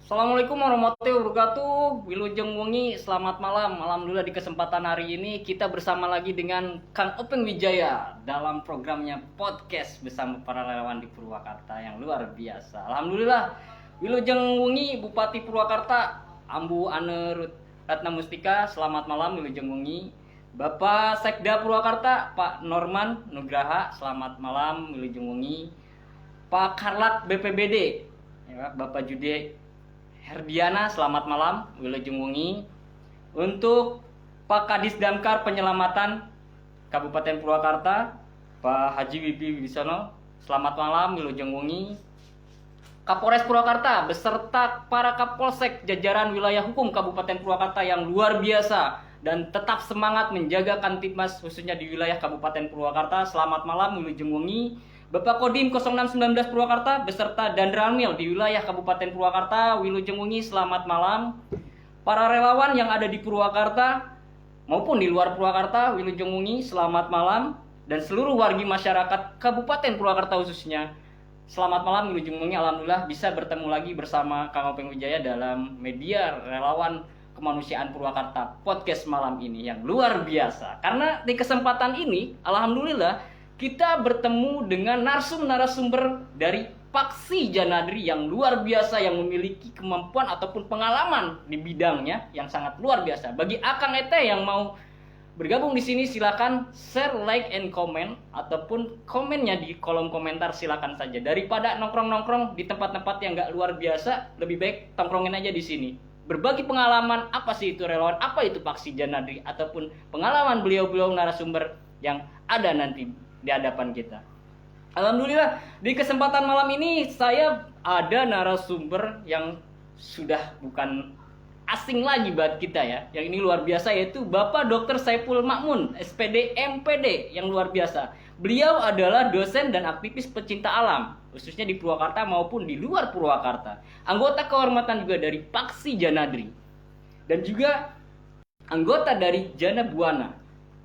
Assalamualaikum warahmatullahi wabarakatuh. Wilujeng Wengi, selamat malam. Alhamdulillah di kesempatan hari ini kita bersama lagi dengan Kang Openg Wijaya dalam programnya podcast bersama para relawan di Purwakarta yang luar biasa. Alhamdulillah, Wilujeng Wengi Bupati Purwakarta Ambu Ane Ratna Mustika, selamat malam Wilujeng Wengi. Bapak Sekda Purwakarta Pak Norman Nugraha, selamat malam Wilujeng Wengi. Pak Karlat BPBD, ya, Bapak Jude Herdiana, selamat malam Wilujeng Wengi. Untuk Pak Kadis Damkar Penyelamatan Kabupaten Purwakarta Pak Haji Wibi Wibisono, selamat malam Wilujeng Wengi. Kapolres Purwakarta beserta para Kapolsek jajaran wilayah hukum Kabupaten Purwakarta yang luar biasa dan tetap semangat menjaga Kamtibmas khususnya di wilayah Kabupaten Purwakarta, selamat malam Wilujeng Wengi. Bapak Kodim 0619 Purwakarta beserta Danramil di wilayah Kabupaten Purwakarta, Wilujeng Wengi, selamat malam. Para relawan yang ada di Purwakarta maupun di luar Purwakarta, Wilujeng Wengi, selamat malam. Dan seluruh wargi masyarakat Kabupaten Purwakarta khususnya, selamat malam Wilujeng Wengi. Alhamdulillah bisa bertemu lagi bersama Kang Openg Wijaya dalam media relawan kemanusiaan Purwakarta podcast malam ini yang luar biasa. Karena di kesempatan ini, alhamdulillah kita bertemu dengan narasumber dari Paksi Janadri yang luar biasa, yang memiliki kemampuan ataupun pengalaman di bidangnya yang sangat luar biasa. Bagi Akang Ete yang mau bergabung di sini, silakan share, like, and comment ataupun komennya di kolom komentar, silakan saja. Daripada nongkrong-nongkrong di tempat-tempat yang nggak luar biasa, lebih baik tongkrongin aja di sini. Berbagi pengalaman, apa sih itu relawan, apa itu Paksi Janadri, ataupun pengalaman beliau-beliau narasumber yang ada nanti di hadapan kita. Alhamdulillah di kesempatan malam ini saya ada narasumber yang sudah bukan asing lagi buat kita ya. Yang ini luar biasa, yaitu Bapak Dr. Saiful Makmun, SPD MPD, yang luar biasa. Beliau adalah dosen dan aktivis pecinta alam, khususnya di Purwakarta maupun di luar Purwakarta. Anggota kehormatan juga dari Paksi Janadri. Dan juga anggota dari Jana Buana,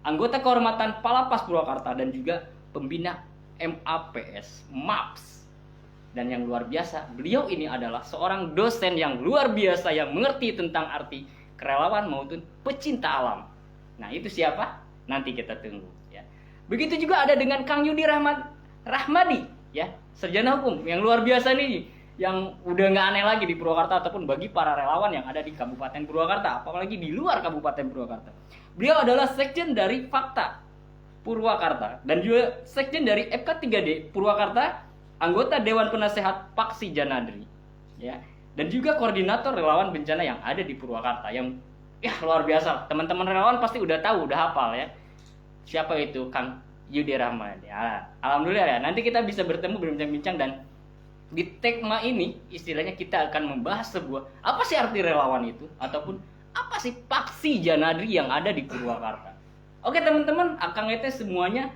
anggota kehormatan Palapas Purwakarta, dan juga pembina MAPS MAPS. Dan yang luar biasa, beliau ini adalah seorang dosen yang luar biasa yang mengerti tentang arti kerelawan maupun pecinta alam. Nah, itu siapa? Nanti kita tunggu ya. Begitu juga ada dengan Kang Yudi Rahmadi ya, sarjana hukum yang luar biasa nih, yang udah nggak aneh lagi di Purwakarta ataupun bagi para relawan yang ada di Kabupaten Purwakarta, apalagi di luar Kabupaten Purwakarta. Beliau adalah sekjen dari Fakta Purwakarta dan juga sekjen dari FK3D Purwakarta, anggota Dewan Penasehat Paksi Janadri, ya, dan juga koordinator relawan bencana yang ada di Purwakarta yang luar biasa. Teman-teman relawan pasti udah tahu, udah hafal ya. Siapa itu Kang Yudi Rahman? Ya, alhamdulillah ya. Nanti kita bisa bertemu berbincang-bincang, dan di tema ini istilahnya kita akan membahas sebuah apa sih arti relawan itu, ataupun apa sih Paksi Janadri yang ada di Purwakarta. Oke teman-teman, Akang Ete semuanya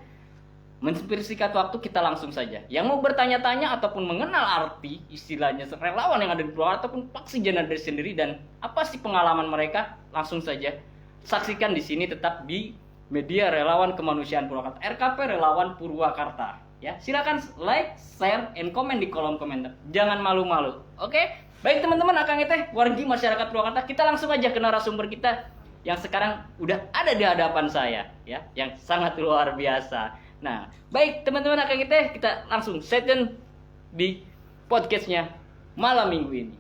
menspersingkat waktu, kita langsung saja. Yang mau bertanya-tanya ataupun mengenal arti istilahnya relawan yang ada di Purwakarta ataupun Paksi Janadri sendiri dan apa sih pengalaman mereka, langsung saja saksikan di sini, tetap di media relawan kemanusiaan Purwakarta, RKP Relawan Purwakarta. Ya, silakan like, share, and comment di kolom komentar. Jangan malu-malu. Oke? Baik teman-teman, Akang Ete, wargi masyarakat Purwakarta, kita langsung aja ke narasumber kita yang sekarang udah ada di hadapan saya ya, yang sangat luar biasa. Nah, baik teman-teman Akang Ete, kita langsung setting di podcastnya malam minggu ini.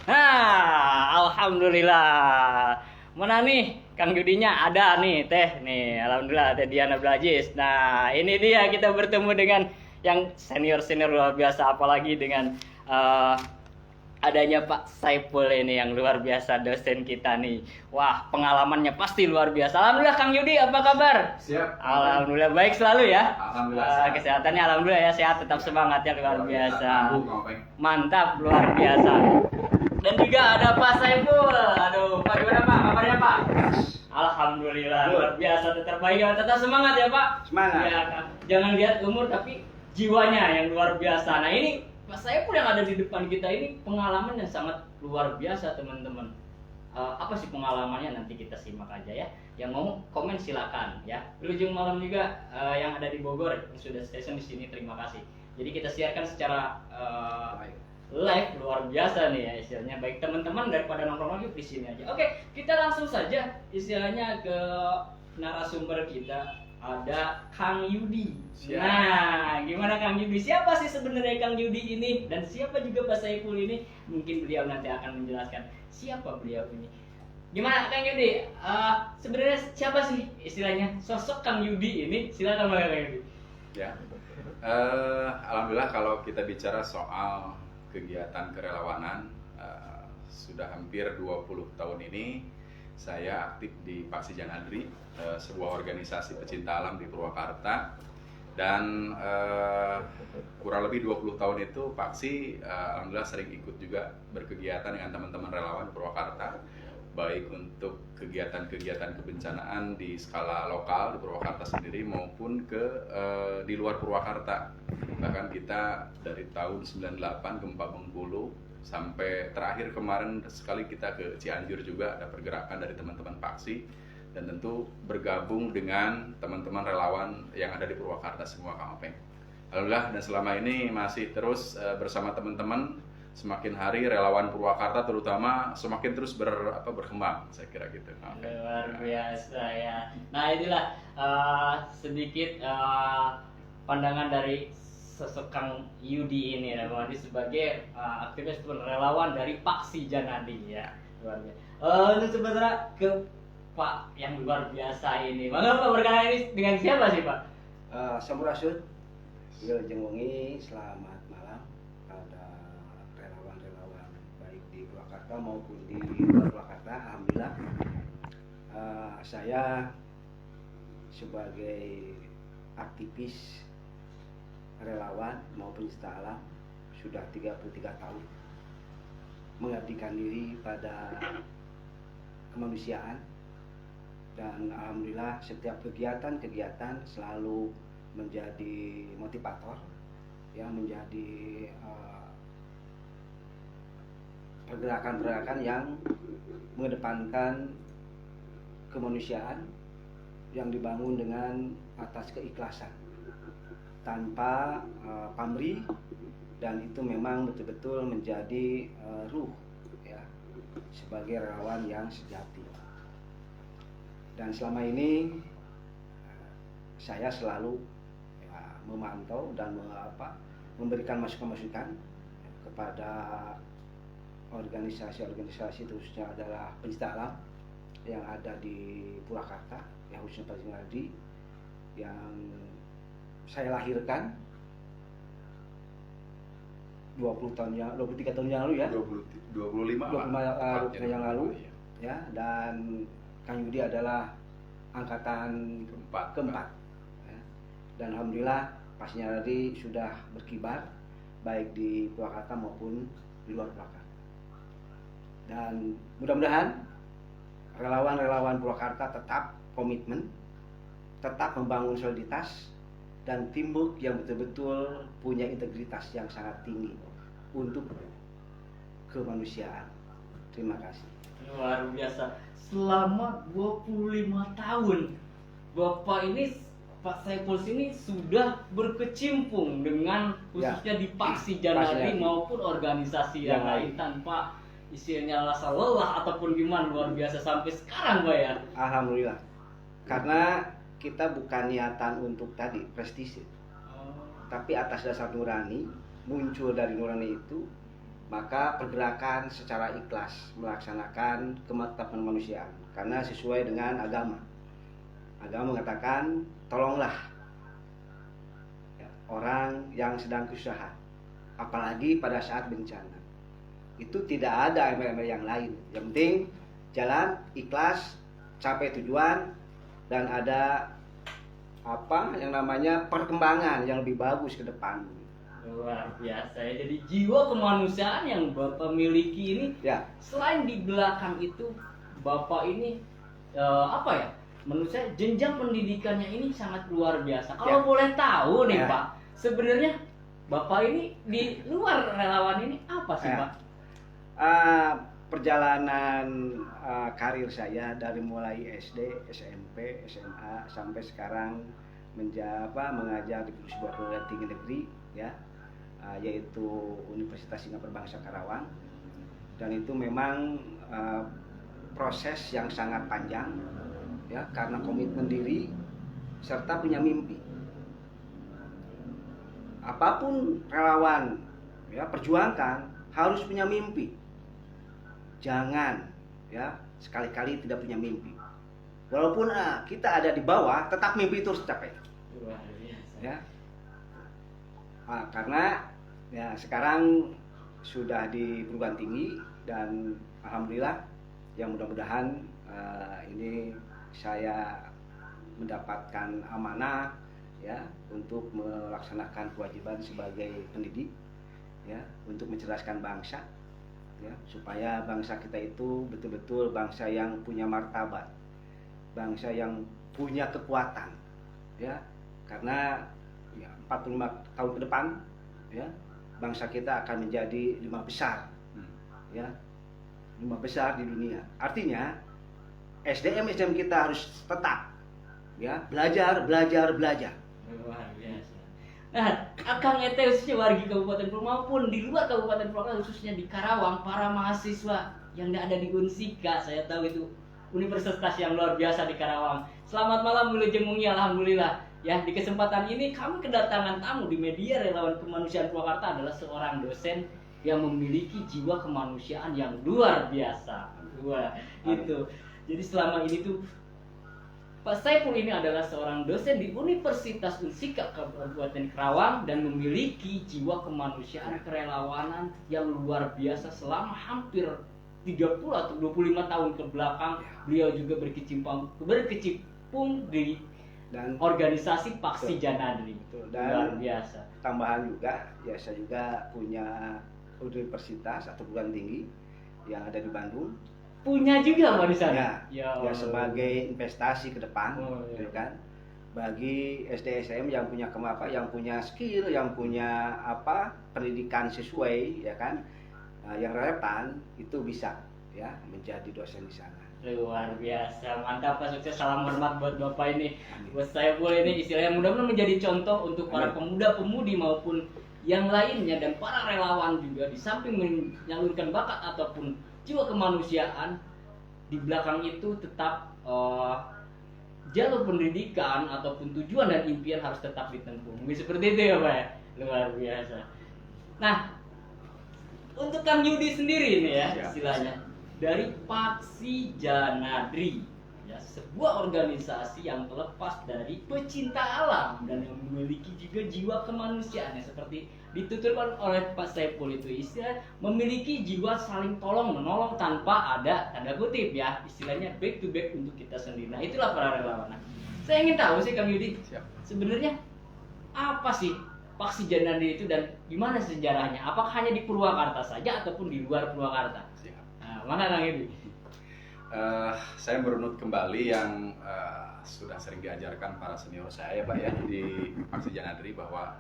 Nah, alhamdulillah. Mana nih Kang Yudinya? Ada nih teh nih, alhamdulillah teh Diana Blajis. Nah, ini dia kita bertemu dengan yang senior-senior luar biasa, apalagi dengan adanya Pak Saiful ini yang luar biasa, dosen kita nih. Wah, pengalamannya pasti luar biasa. Alhamdulillah Kang Yudi, apa kabar? Siap. Alhamdulillah baik selalu ya. Alhamdulillah. Kesehatannya alhamdulillah ya, sehat, tetap semangatnya luar biasa. Biasa. Mantap, luar biasa. Dan juga ada Pak Saiful. Aduh, Pak gimana Pak? Kabarnya Pak? Alhamdulillah luar biasa, tetap baik, tetap semangat ya Pak. Semangat. Ya, jangan lihat umur tapi jiwanya yang luar biasa. Nah, ini Pak Saiful yang ada di depan kita ini pengalaman yang sangat luar biasa teman-teman. apa sih pengalamannya, nanti kita simak aja ya. Yang mau komen silakan ya. Wilujeng Malam juga yang ada di Bogor yang sudah station di sini, terima kasih. Jadi kita siarkan secara live luar biasa nih ya istilahnya. Baik teman-teman, daripada nongkrong lagi di sini aja. Oke, kita langsung saja istilahnya ke narasumber kita. Ada Kang Yudi. Siap. Nah, gimana Kang Yudi? Siapa sih sebenarnya Kang Yudi ini? Dan siapa juga Pak Saiful ini? Mungkin beliau nanti akan menjelaskan siapa beliau ini. Gimana Kang Yudi? Sebenarnya siapa sih istilahnya sosok Kang Yudi ini? Silakan Kang Yudi. Ya, alhamdulillah kalau kita bicara soal kegiatan kerelawanan, sudah hampir 20 tahun ini saya aktif di Paksi Janadri, sebuah organisasi pecinta alam di Purwakarta. Dan kurang lebih 20 tahun itu Paksi alhamdulillah sering ikut juga berkegiatan dengan teman-teman relawan di Purwakarta, baik untuk kegiatan-kegiatan kebencanaan di skala lokal di Purwakarta sendiri maupun di luar Purwakarta. Bahkan kita dari tahun 98 gempa Bengkulu sampai terakhir kemarin sekali kita ke Cianjur juga ada pergerakan dari teman-teman Paksi, dan tentu bergabung dengan teman-teman relawan yang ada di Purwakarta semua, Kang Openg. Alhamdulillah, dan selama ini masih terus bersama teman-teman. Semakin hari relawan Purwakarta terutama semakin terus berkembang, saya kira gitu. Luar biasa ya. Nah inilah sedikit pandangan dari sosok Kang Yudi ini ya, sebagai aktivis relawan dari Paksi Janadi ya. Luar biasa. Ini sebenarnya ke Pak yang luar biasa ini. Bagaimana Pak berkenalan ini dengan siapa sih Pak? Sampurasun, Wilujeng Wengi, selamat malam pada relawan-relawan baik di Purwakarta maupun di luar Purwakarta. Alhamdulillah, saya sebagai aktivis relawan maupun pecinta alam sudah 33 tahun mengabdikan diri pada kemanusiaan, dan alhamdulillah setiap kegiatan selalu menjadi motivator ya, menjadi pergerakan-pergerakan yang mengedepankan kemanusiaan yang dibangun dengan atas keikhlasan tanpa pamrih, dan itu memang betul-betul menjadi ruh ya sebagai relawan yang sejati. Dan selama ini saya selalu ya, memantau dan memberikan masukan-masukan kepada organisasi-organisasi, khususnya adalah pencinta alam yang ada di Purwakarta, ya khususnya Paksi Janadri yang saya lahirkan 23 tahun yang lalu ya. 25 tahun yang lalu ya. Dan Kang Yudi adalah angkatan keempat ya. Dan alhamdulillah Paksi Janadri sudah berkibar baik di Purwakarta maupun di luar Purwakarta. Dan mudah-mudahan relawan-relawan Purwakarta tetap komitmen, tetap membangun soliditas dan teamwork yang betul-betul punya integritas yang sangat tinggi untuk kemanusiaan. Terima kasih. Luar biasa. Selama 25 tahun Bapak ini, Pak Saiful ini sudah berkecimpung dengan khususnya di Paksi Janadri maupun organisasi yang lain tanpa istilahnya rasa lelah ataupun gimana. Luar biasa sampai sekarang Pak ya. Alhamdulillah. Karena kita bukan niatan untuk tadi prestise, tapi atas dasar nurani, muncul dari nurani itu, maka pergerakan secara ikhlas melaksanakan kemanusiaan karena sesuai dengan agama. Agama mengatakan tolonglah ya, orang yang sedang kesusahan, apalagi pada saat bencana. Itu tidak ada embel-embel yang lain. Yang penting jalan ikhlas, capai tujuan, dan ada yang namanya perkembangan yang lebih bagus ke depan. Luar biasa ya. Jadi jiwa kemanusiaan yang Bapak miliki ini Ya. Selain di belakang itu Bapak ini menurut saya jenjang pendidikannya ini sangat luar biasa. Kalau boleh tahu nih Pak, sebenarnya Bapak ini di luar relawan ini apa sih Pak? perjalanan karir saya dari mulai SD, SMP, SMA sampai sekarang mengajar di sebuah perguruan tinggi negeri ya, yaitu Universitas Singapura Bangsa Karawang. Dan itu memang proses yang sangat panjang ya, karena komitmen diri serta punya mimpi. Apapun relawan ya perjuangkan harus punya mimpi. Jangan ya sekali-kali tidak punya mimpi. Walaupun kita ada di bawah, tetap mimpi itu harus tercapai. Ya. Karena ya sekarang sudah di perguruan tinggi dan alhamdulillah yang mudah-mudahan ini saya mendapatkan amanah ya untuk melaksanakan kewajiban sebagai pendidik ya, untuk mencerdaskan bangsa ya, supaya bangsa kita itu betul-betul bangsa yang punya martabat, bangsa yang punya kekuatan ya, karena ya, 45 tahun ke depan ya bangsa kita akan menjadi 5 besar ya, 5 besar di dunia. Artinya SDM kita harus tetap ya belajar. Luar biasa. Nah, Akang Ete khususnya wargi Kabupaten Pulau maupun di luar Kabupaten Pulau, khususnya di Karawang, para mahasiswa yang ada di Unsika, saya tahu itu universitas yang luar biasa di Karawang. Selamat malam Wilujeng Mungi, alhamdulillah. Ya, di kesempatan ini kami kedatangan tamu di media Relawan Kemanusiaan Purwakarta adalah seorang dosen yang memiliki jiwa kemanusiaan yang luar biasa. Wah, gitu. Jadi selama ini tuh Pak Saiful ini adalah seorang dosen di Universitas Unsika Kabupaten Karawang dan memiliki jiwa kemanusiaan kerelawanan yang luar biasa selama hampir 30 atau 25 tahun ke belakang. Beliau juga berkecimpung di dan organisasi Paksi Janadri. Luar biasa. Tambahan juga, ya saya juga punya universitas atau perguruan tinggi yang ada di Bandung. Punya juga Pak di sana. Ya sebagai investasi ke depan, gitu kan. Bagi SD/SM yang punya yang punya skill, yang punya pendidikan sesuai, ya kan, yang relevan itu bisa ya menjadi dosen di sana. Luar biasa, mantap Pak, sukses, salam hormat buat Bapak ini. Buat saya boleh ini istilahnya mudah-mudahan menjadi contoh untuk para pemuda-pemudi maupun yang lainnya dan para relawan juga, di samping menyalurkan bakat ataupun jiwa kemanusiaan, di belakang itu tetap jalur pendidikan ataupun tujuan dan impian harus tetap ditempuh. Mungkin seperti itu ya Pak ya? Luar biasa. Nah, untuk Kang Yudi sendiri nih ya istilahnya, dari Paksi Janadri ya, sebuah organisasi yang terlepas dari pecinta alam dan yang memiliki juga jiwa kemanusiaan, seperti dituturkan oleh Pak Saiful itu, istilah memiliki jiwa saling tolong menolong tanpa ada tanda kutip ya, istilahnya back to back untuk kita sendiri. Nah, itulah para relawan. Saya ingin tahu sih Kang Yudi, sebenarnya apa sih Paksi Janadri itu dan gimana sejarahnya? Apakah hanya di Purwakarta saja ataupun di luar Purwakarta? Mana Kang Yudi? Saya merunut kembali yang sudah sering diajarkan para senior saya Pak ya di Paksi Janadri, bahwa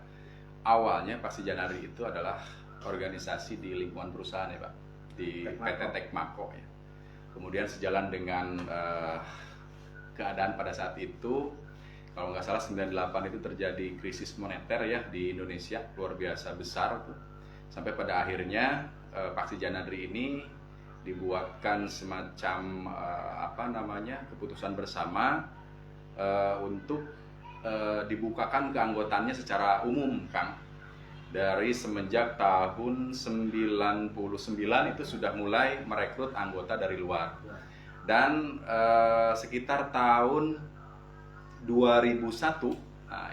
awalnya Paksi Janadri itu adalah organisasi di lingkungan perusahaan ya Pak, di PT Tekmako ya. Kemudian sejalan dengan keadaan pada saat itu, kalau nggak salah 98 itu terjadi krisis moneter ya di Indonesia, luar biasa besar tuh. Sampai pada akhirnya Paksi Janadri ini dibuatkan semacam keputusan bersama untuk dibukakan keanggotaannya secara umum Kang. Dari semenjak tahun 99 itu sudah mulai merekrut anggota dari luar. Dan sekitar tahun 2001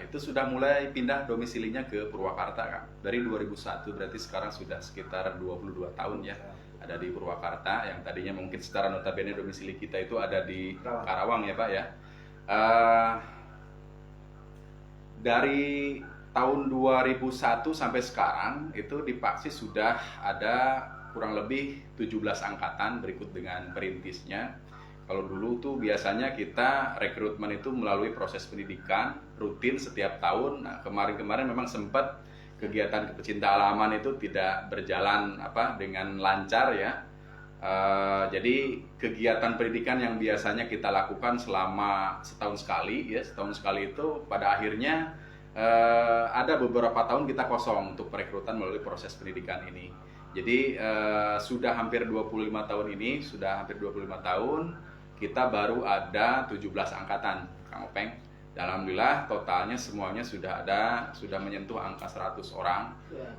itu sudah mulai pindah domisilinya ke Purwakarta Kang. Dari 2001 berarti sekarang sudah sekitar 22 tahun ya ada di Purwakarta, yang tadinya mungkin secara notabene domisili kita itu ada di Karawang ya Pak ya. Dari tahun 2001 sampai sekarang itu di Paksi sudah ada kurang lebih 17 angkatan berikut dengan perintisnya. Kalau dulu tuh biasanya kita rekrutmen itu melalui proses pendidikan rutin setiap tahun. Nah, kemarin-kemarin memang sempat kegiatan pecinta alaman itu tidak berjalan dengan lancar ya. Jadi kegiatan pendidikan yang biasanya kita lakukan selama setahun sekali, ya setahun sekali itu pada akhirnya ada beberapa tahun kita kosong untuk perekrutan melalui proses pendidikan ini. Jadi sudah hampir 25 tahun ini, sudah hampir 25 tahun kita baru ada 17 angkatan, Kang Openg. Alhamdulillah totalnya semuanya sudah menyentuh angka 100 orang.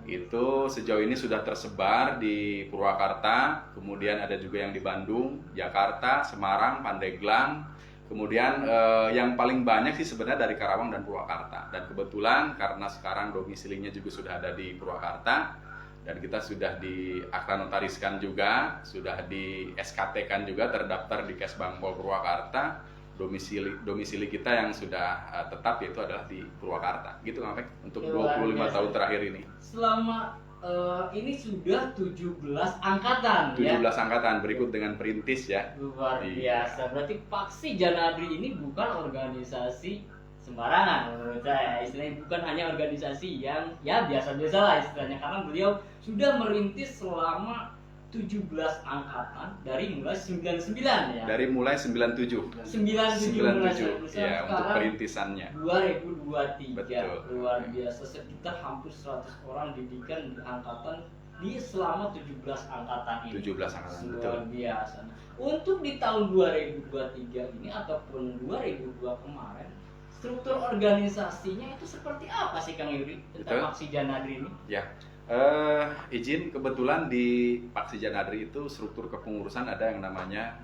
Itu sejauh ini sudah tersebar di Purwakarta, kemudian ada juga yang di Bandung, Jakarta, Semarang, Pandeglang. Kemudian yang paling banyak sih sebenarnya dari Karawang dan Purwakarta. Dan kebetulan karena sekarang domisilinya juga sudah ada di Purwakarta dan kita sudah di akta notariskan juga, sudah di SKT-kan juga, terdaftar di Kesbangpol Purwakarta. Domisili kita yang sudah tetap yaitu adalah di Purwakarta. Gitu Kang Pek untuk 25 tahun terakhir ini. Selama ini sudah 17 angkatan 17 angkatan berikut dengan perintis ya. Luar biasa. Berarti Paksi Janadri ini bukan organisasi sembarangan menurut saya. Istilahnya bukan hanya organisasi yang ya biasa-biasa lah istilahnya, karena beliau sudah merintis selama 17 angkatan dari mulai 99 ya. Dari mulai 97. 97 ya untuk perintisannya. 2023. Betul. Luar biasa, sekitar hampir 100 orang didikan di angkatan di selama 17 angkatan ini. 17 angkatan, luar betul. biasa. Untuk di tahun 2023 ini ataupun 2002 kemarin, struktur organisasinya itu seperti apa sih Kang Yuri tentang Paksi Janadri ini? Ya. Izin, kebetulan di Paksi Janadri itu struktur kepengurusan ada yang namanya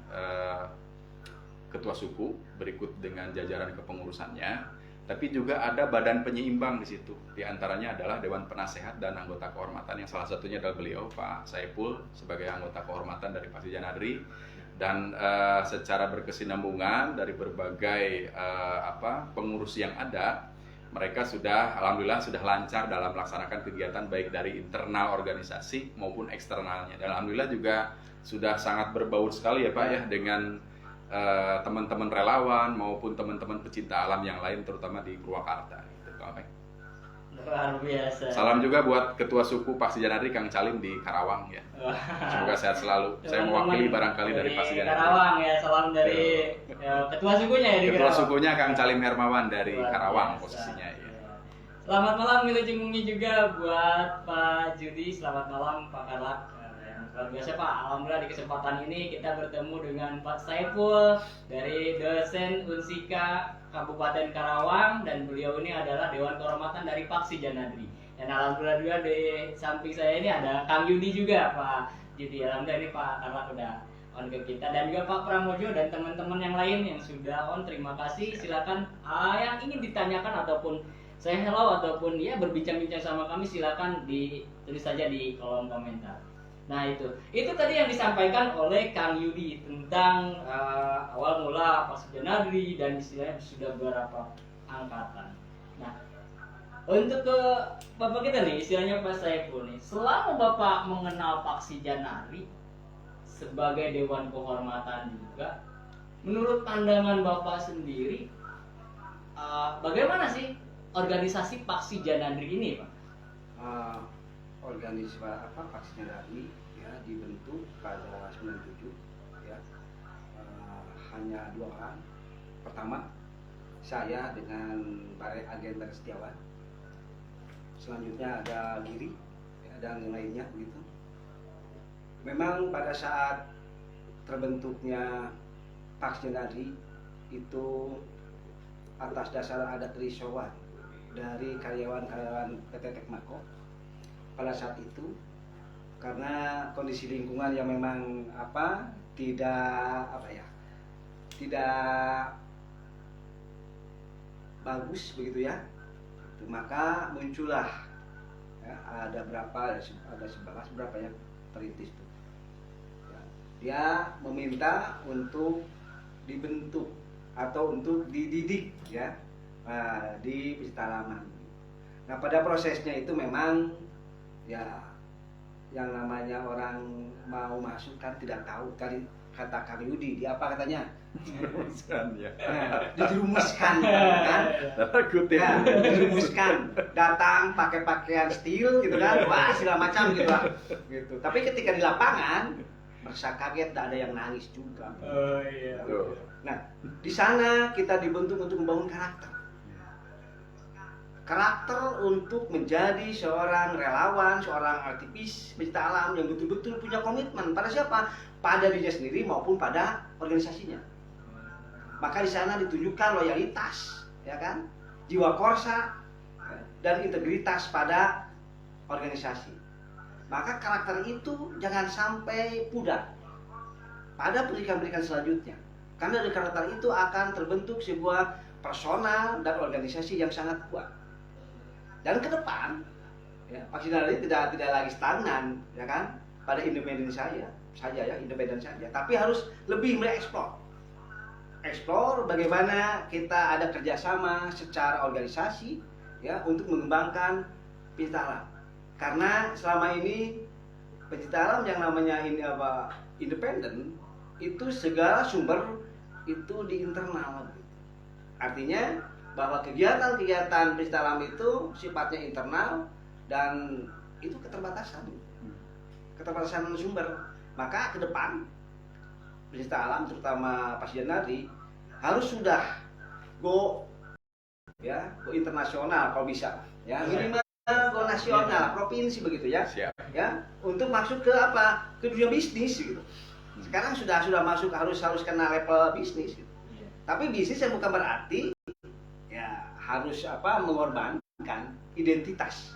ketua suku berikut dengan jajaran kepengurusannya, tapi juga ada badan penyeimbang di situ. Di antaranya adalah Dewan Penasehat dan anggota kehormatan yang salah satunya adalah beliau Pak Saipul sebagai anggota kehormatan dari Paksi Janadri. Dan secara berkesinambungan dari berbagai pengurus yang ada, mereka sudah alhamdulillah sudah lancar dalam melaksanakan kegiatan baik dari internal organisasi maupun eksternalnya. Dan alhamdulillah juga sudah sangat berbaur sekali ya Pak ya dengan teman-teman relawan maupun teman-teman pecinta alam yang lain terutama di Purwakarta gitu, Kang Peng. Luar biasa. Salam juga buat Ketua Suku Paksi Janadri Kang Calim di Karawang ya. Semoga sehat selalu. Saya mewakili barangkali dari Paksi Janadri. Karawang ya, salam dari ketua sukunya ya di Ketua Karawang. sukunya Kang Calim Hermawan dari Luar Karawang biasa. posisinya ya. Selamat malam Wilujeng Mungi juga buat Pak Judi. Selamat malam Pak Karlak. Luar biasa Pak, alhamdulillah di kesempatan ini kita bertemu dengan Pak Saiful dari dosen Unsika Kabupaten Karawang, dan beliau ini adalah Dewan Kehormatan dari Paksi Janadri. Dan alhamdulillah juga di samping saya ini ada Kang Yudi juga Pak Yudi. Alhamdulillah ini Pak Karlak udah on ke kita, dan juga Pak Pramojo dan teman-teman yang lain yang sudah on. Terima kasih. Silakan yang ingin ditanyakan ataupun saya hello ataupun ya berbincang-bincang sama kami, silakan ditulis saja di kolom komentar. Nah itu tadi yang disampaikan oleh Kang Yudi tentang awal mula Paksi Janadri dan istilahnya sudah berapa angkatan. Nah untuk ke Bapak kita nih, istilahnya Pak Saiful nih, selama Bapak mengenal Paksi Janadri sebagai Dewan Kehormatan juga, menurut pandangan Bapak sendiri bagaimana sih organisasi Paksi Janadri ini Pak? Organisasi Paksi Janadri ya dibentuk pada 97 ya, hanya 2 orang. Pertama saya dengan Pak Agen Setiawan, selanjutnya ada Giri ya, dan yang lainnya begitu. Memang pada saat terbentuknya Paksi Janadri itu atas dasar ada kerisauan dari karyawan-karyawan PT Tekmako pada saat itu, karena kondisi lingkungan yang memang tidak bagus begitu ya, maka muncullah ya, ada 11 berapa ya perintis itu ya, dia meminta untuk dibentuk atau untuk dididik ya di pecinta halaman. Nah pada prosesnya itu memang ya yang namanya orang mau masuk kan tidak tahu. Tadi kata Kang Yudi, dia apa katanya? Dijerumuskan kan? Dijerumuskan, datang pakai pakaian steel gitu kan, wah segala macam gitu lah. Gitu. Tapi ketika di lapangan merasa kaget, tidak ada yang nangis juga. Oh iya. Tuh. Nah, di sana kita dibentuk untuk membangun karakter. Karakter untuk menjadi seorang relawan, seorang aktivis pecinta alam yang betul-betul punya komitmen pada siapa? Pada dirinya sendiri maupun pada organisasinya. Maka di sana ditunjukkan loyalitas, ya kan? Jiwa korsa dan integritas pada organisasi. Maka karakter itu jangan sampai pudar pada pendidikan-pendidikan selanjutnya. Karena dari karakter itu akan terbentuk sebuah personal dan organisasi yang sangat kuat. Dan ke depan, ya, Paksi Janadri tidak lagi stagnan, ya kan? Pada independen saja ya, independen saja. Tapi harus lebih mengeksplor. Eksplor bagaimana kita ada kerjasama secara organisasi, ya, untuk mengembangkan pecinta alam. Karena selama ini pecinta alam yang namanya independen itu segala sumber itu di internal. Artinya bahwa kegiatan-kegiatan pecinta alam itu sifatnya internal dan itu keterbatasan sumber. Maka ke depan pecinta alam terutama Paksi Janadri harus sudah go internasional kalau bisa, ya, minimal go nasional, provinsi begitu ya. Siap. Ya, untuk masuk ke ke dunia bisnis gitu. Sekarang sudah masuk harus kena level bisnis gitu. Tapi bisnis yang bukan berarti ya harus mengorbankan identitas,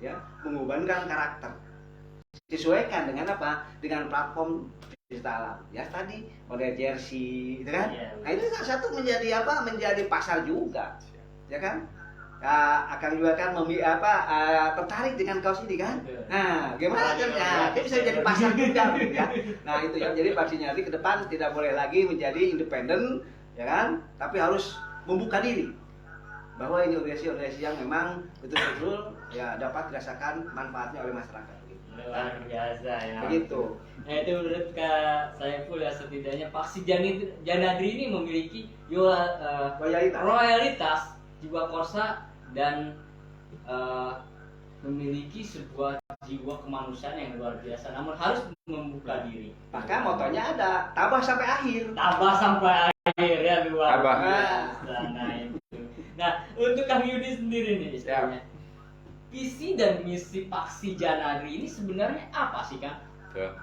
ya, mengorbankan karakter. Disesuaikan dengan dengan platform pecinta alam. Ya tadi model jersey, gitu kan? Nah itu salah satu menjadi pasar juga, ya kan? Akan juga kan tertarik dengan kaos ini kan? Nah, gimana kan? Ya, itu bisa jadi pasar juga, ya. Nah itu ya. Jadi Paksi Janadri ke depan tidak boleh lagi menjadi independen, ya kan? Tapi harus membuka diri bahwa ini organisasi yang memang betul-betul ya dapat dirasakan manfaatnya oleh masyarakat. Luar biasa ya. Begitu. Nah itu menurut Kak Saiful ya, setidaknya Paksi Janadri ini memiliki loyalitas, jiwa korsa dan memiliki sebuah jiwa kemanusiaan yang luar biasa. Namun harus membuka diri. Maka motonya ada tabah sampai akhir. Tabah sampai akhir ya, luar Tabah. biasa. Nah itu. Nah untuk Kang Yudi sendiri nih istilahnya, visi dan misi Paksi Janadri ini sebenarnya apa sih Kang? Tuh.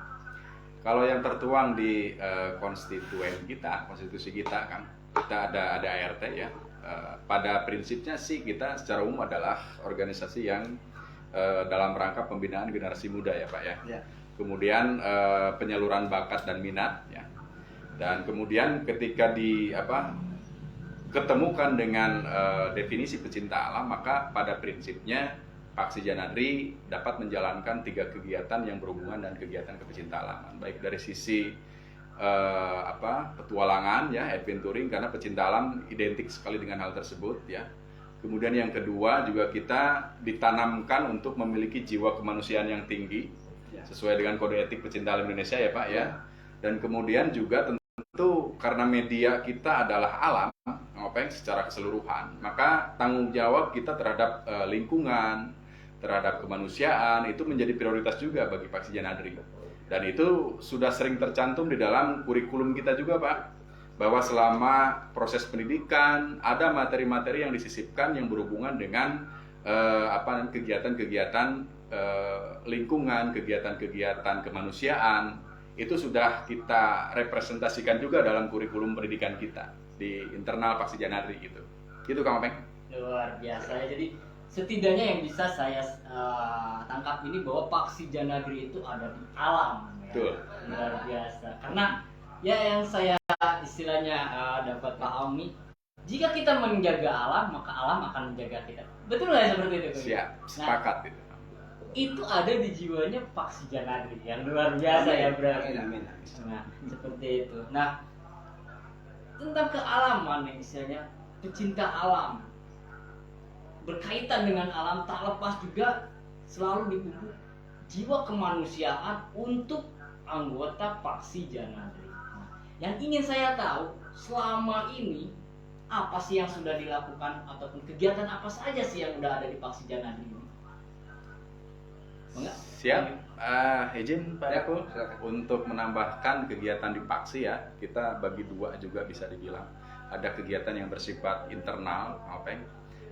Kalau yang tertuang di konstitusi kita kan, kita ada ART ya. Pada prinsipnya sih kita secara umum adalah organisasi yang dalam rangka pembinaan generasi muda ya Pak ya. Ya. Kemudian penyaluran bakat dan minat ya. Dan kemudian ketika ketemukan dengan definisi pecinta alam, maka pada prinsipnya Paksi Janadri dapat menjalankan 3 kegiatan yang berhubungan dan kegiatan kepecinta alaman, baik dari sisi petualangan ya, adventuring, karena pecinta alam identik sekali dengan hal tersebut ya. Kemudian yang kedua juga kita ditanamkan untuk memiliki jiwa kemanusiaan yang tinggi sesuai dengan kode etik pecinta alam Indonesia ya Pak ya. Dan kemudian juga tentu karena media kita adalah alam secara keseluruhan, maka tanggung jawab kita terhadap lingkungan, terhadap kemanusiaan itu menjadi prioritas juga bagi Paksi Janadri. Dan itu sudah sering tercantum di dalam kurikulum kita juga Pak, bahwa selama proses pendidikan ada materi-materi yang disisipkan yang berhubungan dengan kegiatan-kegiatan lingkungan, kegiatan-kegiatan kemanusiaan, itu sudah kita representasikan juga dalam kurikulum pendidikan kita di internal Paksi Janadri gitu. Gitu Kang Openg. Luar biasa ya. Jadi setidaknya yang bisa saya tangkap ini bahwa Paksi Janadri itu ada di alam ya. Betul. Luar biasa. Karena ya yang saya istilahnya dapat pahami, jika kita menjaga alam, maka alam akan menjaga kita. Betul nggak ya seperti itu? Siap, sepakat itu. Itu ada di jiwanya Paksi Janadri yang luar biasa ya berarti. Amin. Nah, seperti itu. Nah, tentang kealaman nih istilahnya, pecinta alam berkaitan dengan alam, tak lepas juga selalu dipupuk jiwa kemanusiaan untuk anggota Paksi Janadri. Nah, yang ingin saya tahu selama ini apa sih yang sudah dilakukan ataupun kegiatan apa saja sih yang udah ada di Paksi Janadri ini? Enggak? Siap. Izin Pak Ya, Eko silakan. untuk menambahkan kegiatan di Paksi ya, kita bagi dua juga bisa dibilang. Ada kegiatan yang bersifat internal, Openg.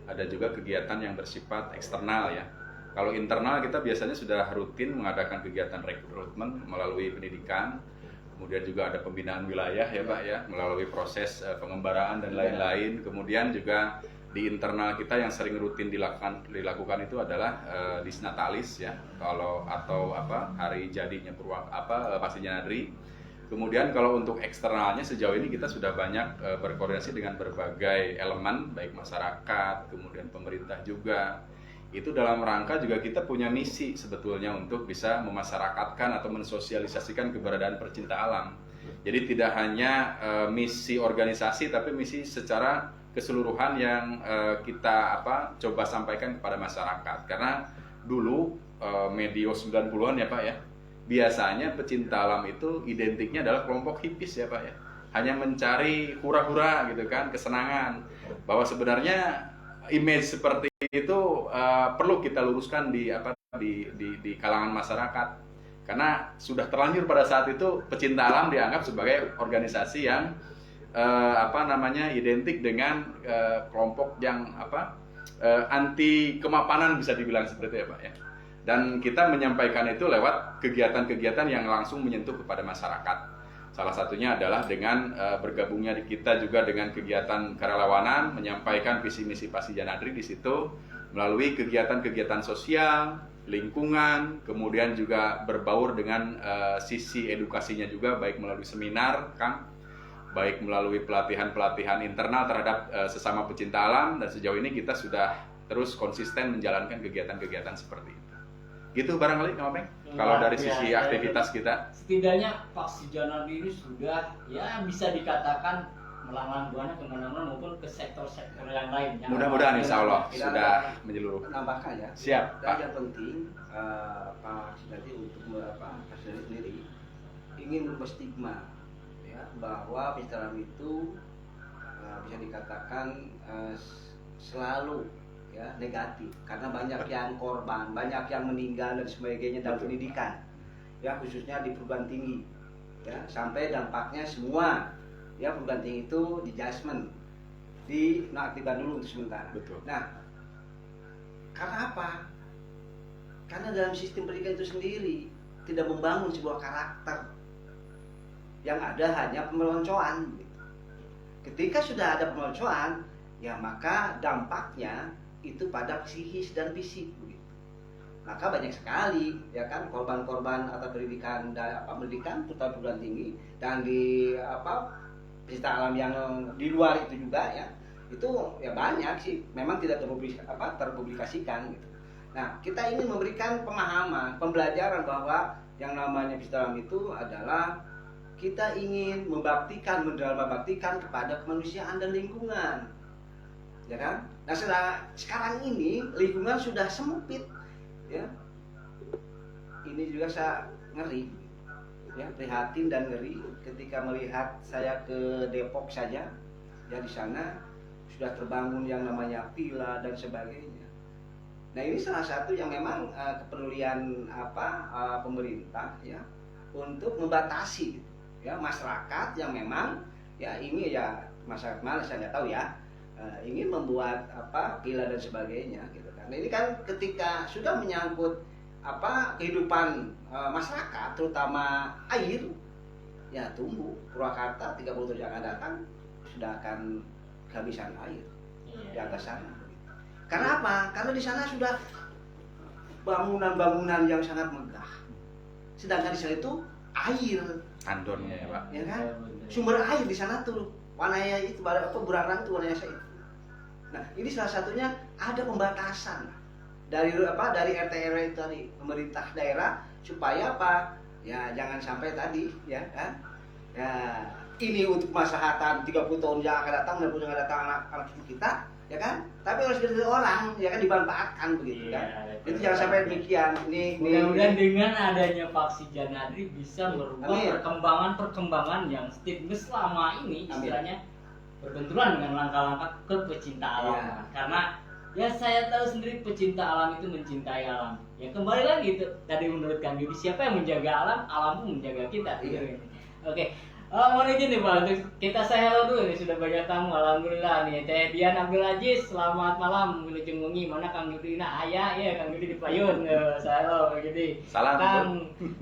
Ada juga kegiatan yang bersifat eksternal ya. Kalau internal kita biasanya sudah rutin mengadakan kegiatan rekrutmen melalui pendidikan. Kemudian juga ada pembinaan wilayah ya Pak ya, melalui proses pengembaraan dan lain-lain. Kemudian juga di internal kita yang sering rutin dilakukan itu adalah Disnatalis ya, atau hari jadinya Paksi Janadri. Kemudian kalau untuk eksternalnya sejauh ini kita sudah banyak berkoordinasi dengan berbagai elemen, baik masyarakat, kemudian pemerintah juga. Itu dalam rangka juga kita punya misi sebetulnya untuk bisa memasyarakatkan atau mensosialisasikan keberadaan pecinta alam. Jadi tidak hanya misi organisasi, tapi misi secara keseluruhan yang kita coba sampaikan kepada masyarakat. Karena dulu medio 90-an ya Pak ya, biasanya pecinta alam itu identiknya adalah kelompok hipis ya Pak ya, hanya mencari hura-hura gitu kan, kesenangan. Bahwa sebenarnya image seperti itu perlu kita luruskan di kalangan masyarakat, karena sudah terlanjur pada saat itu pecinta alam dianggap sebagai organisasi yang identik dengan kelompok yang anti kemapanan, bisa dibilang seperti itu ya Pak ya. Dan kita menyampaikan itu lewat kegiatan-kegiatan yang langsung menyentuh kepada masyarakat. Salah satunya adalah dengan bergabungnya kita juga dengan kegiatan kerelawanan, menyampaikan visi misi Paksi Janadri di situ melalui kegiatan-kegiatan sosial, lingkungan, kemudian juga berbaur dengan sisi edukasinya juga, baik melalui seminar, Kang, baik melalui pelatihan-pelatihan internal terhadap sesama pecinta alam, dan sejauh ini kita sudah terus konsisten menjalankan kegiatan-kegiatan seperti itu. Gitu barangkali Kang Openg, kalau dari sisi aktivitas kita. Setidaknya Paksi Janadri ini sudah ya bisa dikatakan melanglang buana kemana-mana maupun ke sektor-sektor yang lain. Mudah-mudahan insya Allah Kita sudah menyeluruh. Menambahkan ya. Siap, Dan Pak. yang penting Pak Janadri untuk Pak Janadri sendiri ingin merubah stigma ya, bahwa pecinta alam itu bisa dikatakan selalu ya negatif, karena banyak yang korban, banyak yang meninggal dan sebagainya dalam pendidikan ya, khususnya di perguruan tinggi ya, sampai dampaknya semua ya perguruan tinggi itu di adjustment, dinonaktifkan dulu untuk sementara. Betul. Nah, karena apa? Karena dalam sistem pendidikan itu sendiri tidak membangun sebuah karakter, yang ada hanya pemeloncoan. Ketika sudah ada pemeloncoan, ya maka dampaknya itu pada psikis dan fisik begitu. Maka banyak sekali ya kan korban-korban atau pendidikan terutama perguruan tinggi, dan di pecinta alam yang di luar itu juga ya, itu ya banyak sih memang tidak terpublikasikan gitu. Nah, kita ingin memberikan pemahaman, pembelajaran bahwa yang namanya pecinta alam itu adalah kita ingin membaktikan kepada kemanusiaan dan lingkungan, ya kan? Nah, sekarang ini lingkungan sudah sempit, ya. Ini juga saya ngeri, ya, prihatin dan ngeri ketika melihat saya ke Depok saja, ya di sana sudah terbangun yang namanya villa dan sebagainya. Nah, ini salah satu yang memang kepedulian pemerintah ya untuk membatasi, ya, masyarakat yang memang ya ini ya masyarakat mana saya nggak tahu ya. Ingin membuat villa dan sebagainya gitu kan. Nah, ini kan ketika sudah menyangkut kehidupan masyarakat, terutama air, ya tunggu Purwakarta 30 tahun yang akan datang sudah akan kehabisan air di atas sana. Karena apa? Karena di sana sudah bangunan-bangunan yang sangat megah, sedangkan di sana itu air, Andonnya ya Pak. ya kan? Sumber air di sana tuh warnanya itu burang itu warnanya saya. Nah, ini salah satunya ada pembatasan dari RT RW itu tadi, pemerintah daerah, supaya apa? Ya jangan sampai tadi ya kan. Ya ini untuk kemaslahatan 30 tahun yang akan datang dan yang akan datang anak cucu kita, ya kan? Tapi harus dari orang ya kan dimanfaatkan begitu kan. Itu jangan sampai demikian. Mudah-mudahan dengan adanya Paksi Janadri bisa merubah perkembangan yang stigma selama ini istilahnya berbenturan dengan langkah-langkah ke pecinta alam. Ya. Karena Ya saya tahu sendiri pecinta alam itu mencintai alam. Ya kembali lagi tadi menurut Kang Yudi, siapa yang menjaga alam, alam pun menjaga kita. Iya. Oke. Mohon izin nih Pak, untuk kita saya hello dulu nih, sudah banyak tamu. Alhamdulillah nih, Teh Dian Abdul Aziz, selamat malam. Wilujeng wengi, mana Kang Yudi? Nah, ayah ya Kang Yudi di Payun. Saya hello Kang Yudi. Salam. Kang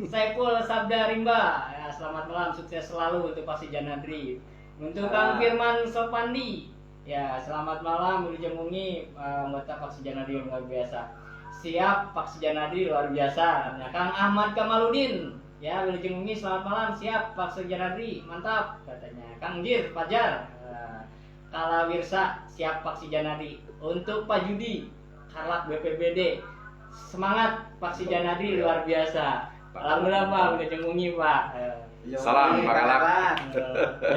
Saiful Sabda Rimba, ya, selamat malam, sukses selalu untuk Pak Janadri. Untuk Kang Firman Sopandi, ya selamat malam, Wilujeng wengi, anggota Pak Janadri yang luar biasa. Siap Pak Janadri luar biasa. Nah, Kang Ahmad Kamaludin, ya Wilujeng wengi, selamat malam, siap Pak Janadri, mantap katanya. Kang Jir Fajar, Kala Wirsa, siap Pak Janadri. Untuk Pak Judi Karlak BPBD, semangat Pak Janadri luar biasa. Alhamdulillah Pak, Wilujeng wengi Pak. Salam Pak Karlak.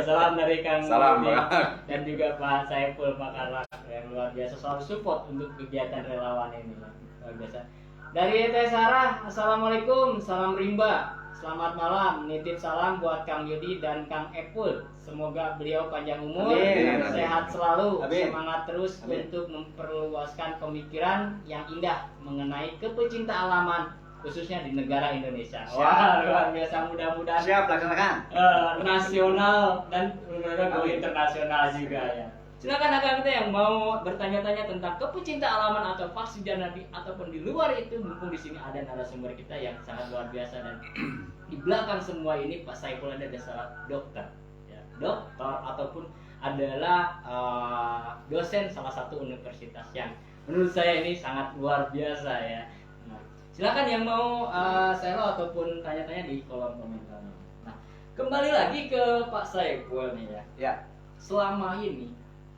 Salam dari Kang Salam Judi Pak. dan juga Pak Saiful Pak Karlak yang luar biasa selalu support untuk kegiatan relawan ini, luar biasa. Dari Teh Sarah, assalamualaikum, salam rimba, selamat malam, nitip salam buat Kang Yudi dan Kang Epul, semoga beliau panjang umur, Amin. sehat selalu, Amin. semangat terus Amin. untuk memperluaskan pemikiran yang indah mengenai kepecinta alaman, khususnya di negara Indonesia. Siap. Wah luar biasa, mudah-mudahan Siap, laksanakan. nasional dan benar-benar go internasional juga ya. Silakan Akang Teh yang mau bertanya-tanya tentang kepecinta alaman atau Pak Janadri ataupun di luar itu, mumpung di sini ada narasumber kita yang sangat luar biasa, dan di belakang semua ini Pak Saiful ada salah dokter, ya, dokter ataupun adalah dosen salah satu universitas yang menurut saya ini sangat luar biasa ya. Nah, silakan yang mau share ataupun tanya-tanya di kolom komentar. Nah, kembali lagi ke Pak Saiful nih ya. Ya. Selama ini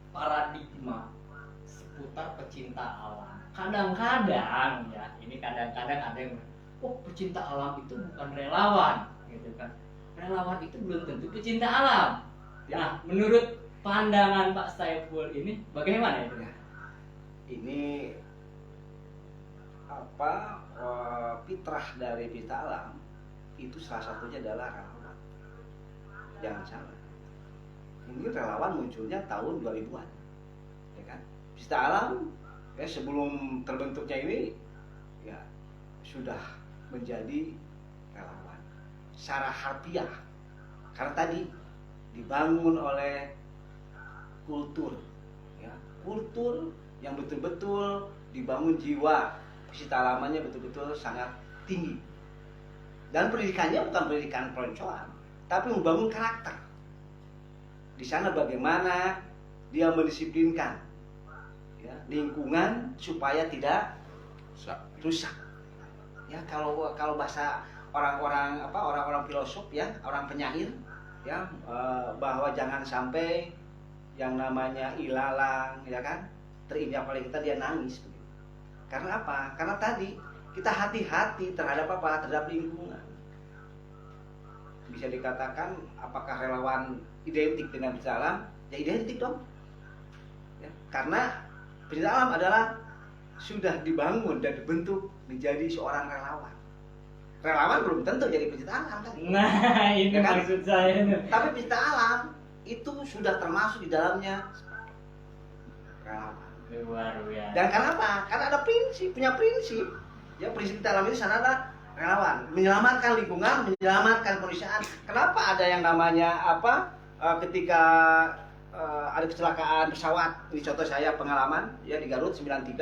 paradigma seputar pecinta alam, kadang-kadang ya, ini kadang-kadang ada yang pecinta alam itu bukan relawan gitu kan. Relawan itu belum tentu pecinta alam. Nah, menurut pandangan Pak Saiful ini bagaimana itu? Ya. Ini fitrah dari pecinta alam itu salah satunya adalah relawan. Jangan salah. Mungkin relawan munculnya tahun 2000-an, ya kan? Pecinta alam ya sebelum terbentuknya ini ya sudah menjadi relawan secara harfiah, karena tadi dibangun oleh kultur, ya kultur yang betul-betul dibangun, jiwa pecinta alamannya betul-betul sangat tinggi, dan pendidikannya bukan pendidikan peloncoan, tapi membangun karakter. Di sana bagaimana dia mendisiplinkan ya, lingkungan supaya tidak rusak. Ya kalau bahasa orang-orang filosof ya, orang penyair ya, bahwa jangan sampai yang namanya ilalang ya kan terinjak oleh kita, dia nangis begitu. Karena apa? Karena tadi kita hati-hati terhadap apa? Terhadap lingkungan. Bisa dikatakan apakah relawan identik dengan pecinta alam? Ya identik dong. Ya, karena pecinta alam adalah sudah dibangun dan dibentuk menjadi seorang relawan. Relawan belum tentu jadi pecinta alam kan? Nah, ini Ya kan? maksud saya. Tapi pecinta alam itu sudah termasuk di dalamnya relawan. Luar biasa. Dan karena apa? Karena ada prinsip, punya prinsip. Ya prinsip pecinta alam ini sana ada relawan, menyelamatkan lingkungan, menyelamatkan kemanusiaan. Kenapa ada yang namanya ketika ada kecelakaan pesawat, ini contoh saya pengalaman ya di Garut 93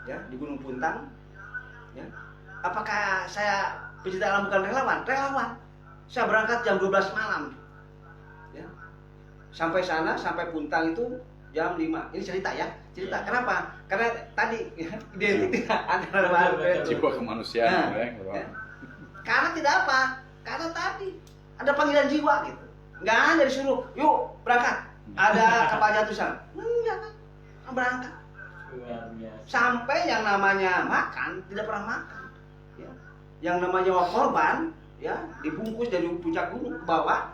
ya di Gunung Puntang ya. Apakah saya pecinta alam bukan relawan? Relawan. Saya berangkat jam 12 malam ya. Sampai sana, sampai Puntang itu jam 5. Ini cerita ya, cerita. Kenapa? Karena tadi ya, identik antara Jiwa kemanusiaan ya. Karena tidak apa? Karena tadi ada panggilan jiwa gitu. Enggak hanya disuruh, yuk berangkat. Ada kapal jatuh sana. Enggak kan? Berangkat. Luar biasa. Sampai yang namanya makan tidak pernah makan. Ya. Yang namanya korban ya dibungkus dari puncak gunung ke bawah.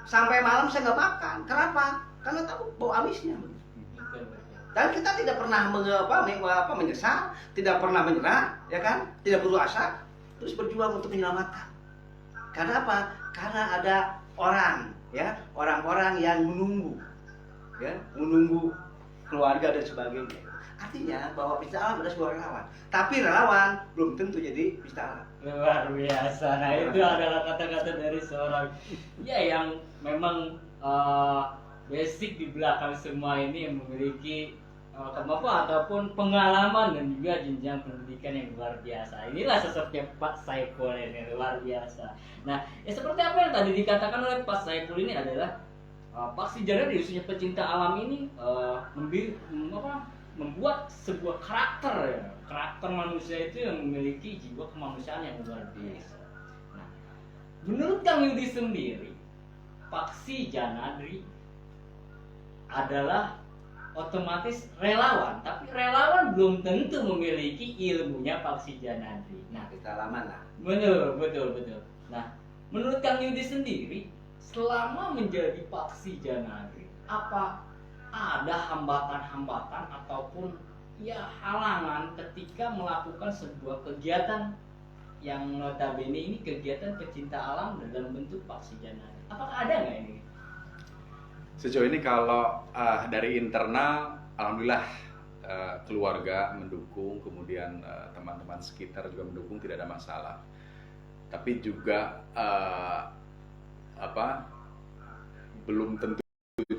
Sampai malam saya nggak makan. Kenapa? Karena tahu bau amisnya. Dan kita tidak pernah menyesal, tidak pernah menyerah, ya kan? Tidak putus asa, terus berjuang untuk menyelamatkan. Karena apa? Karena ada orang, ya, orang-orang yang menunggu, ya, menunggu keluarga dan sebagainya. Artinya bahwa pecinta alam adalah sebuah relawan. Tapi relawan belum tentu jadi pecinta alam. Luar biasa. Nah, itu adalah kata-kata dari seorang ya yang memang basic di belakang semua ini yang memiliki kemampuan ataupun pengalaman dan juga jenjang pendidikan yang luar biasa. Inilah sosoknya Pak Saiful ini, luar biasa. Nah, ya seperti apa yang tadi dikatakan oleh Pak Saiful ini adalah Pak Sijana di usia pecinta alam ini membuat sebuah karakter ya. Karakter manusia itu yang memiliki jiwa kemanusiaan yang luar biasa. Nah, menurut Kang Yudi sendiri, Paksi Janadri adalah otomatis relawan, tapi relawan belum tentu memiliki ilmunya Paksi Janadri. Nah, Pecinta alaman lah. betul. Nah, menurut Kang Yudi sendiri, selama menjadi Paksi Janadri, apa ada hambatan-hambatan ataupun ya halangan ketika melakukan sebuah kegiatan yang notabene ini kegiatan pecinta alam dalam bentuk Paksi Janadri? Apakah ada nggak ini? Sejauh ini kalau dari internal, alhamdulillah keluarga mendukung, kemudian teman-teman sekitar juga mendukung, tidak ada masalah. Tapi juga belum tentu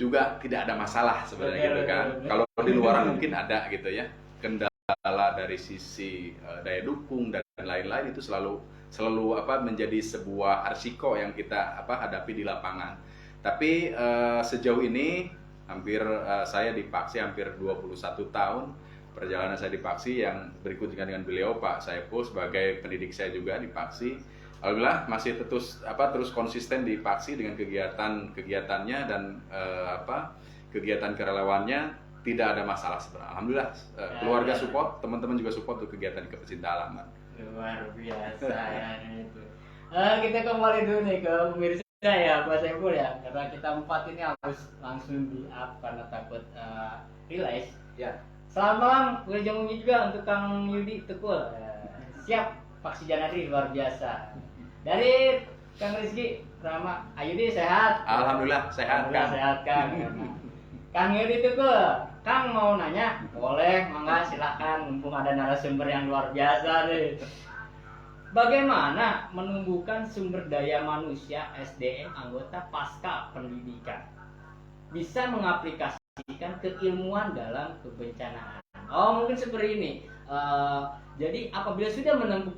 juga tidak ada masalah sebenarnya gitu kan. Kalau di luar mungkin ada gitu ya, kendala dari sisi daya dukung dan lain-lain itu selalu menjadi sebuah risiko yang kita hadapi di lapangan. Tapi sejauh ini saya di Paksi hampir 21 tahun perjalanan saya di Paksi, yang berikut dengan beliau Pak Saiful sebagai pendidik saya juga di Paksi. Alhamdulillah masih terus konsisten di Paksi dengan kegiatannya dan kegiatan kerelawannya, tidak ada masalah sebenarnya. Alhamdulillah keluarga support, teman-teman juga support untuk kegiatan kepecinta alaman. Luar biasa ya itu. Kita kembali dulu nih ke pemirsa ya Pak Saiful ya, karena kita empat ini harus langsung di up karena takut realize. Ya. Selamat malam, wilujeng juga untuk Kang Yudi Tekul. Siap, Paksi Janadri luar biasa. Dari Kang Rizky Rama Ayudi sehat? Alhamdulillah sehat, Kang. Sehat Kang. Kang Yudi Tekul, Kang mau nanya? Boleh, mangga silakan, mumpung ada narasumber yang luar biasa nih. Bagaimana menumbuhkan sumber daya manusia SDM anggota pasca pendidikan bisa mengaplikasikan keilmuan dalam kebencanaan? Oh, mungkin seperti ini. Jadi apabila sudah menempuh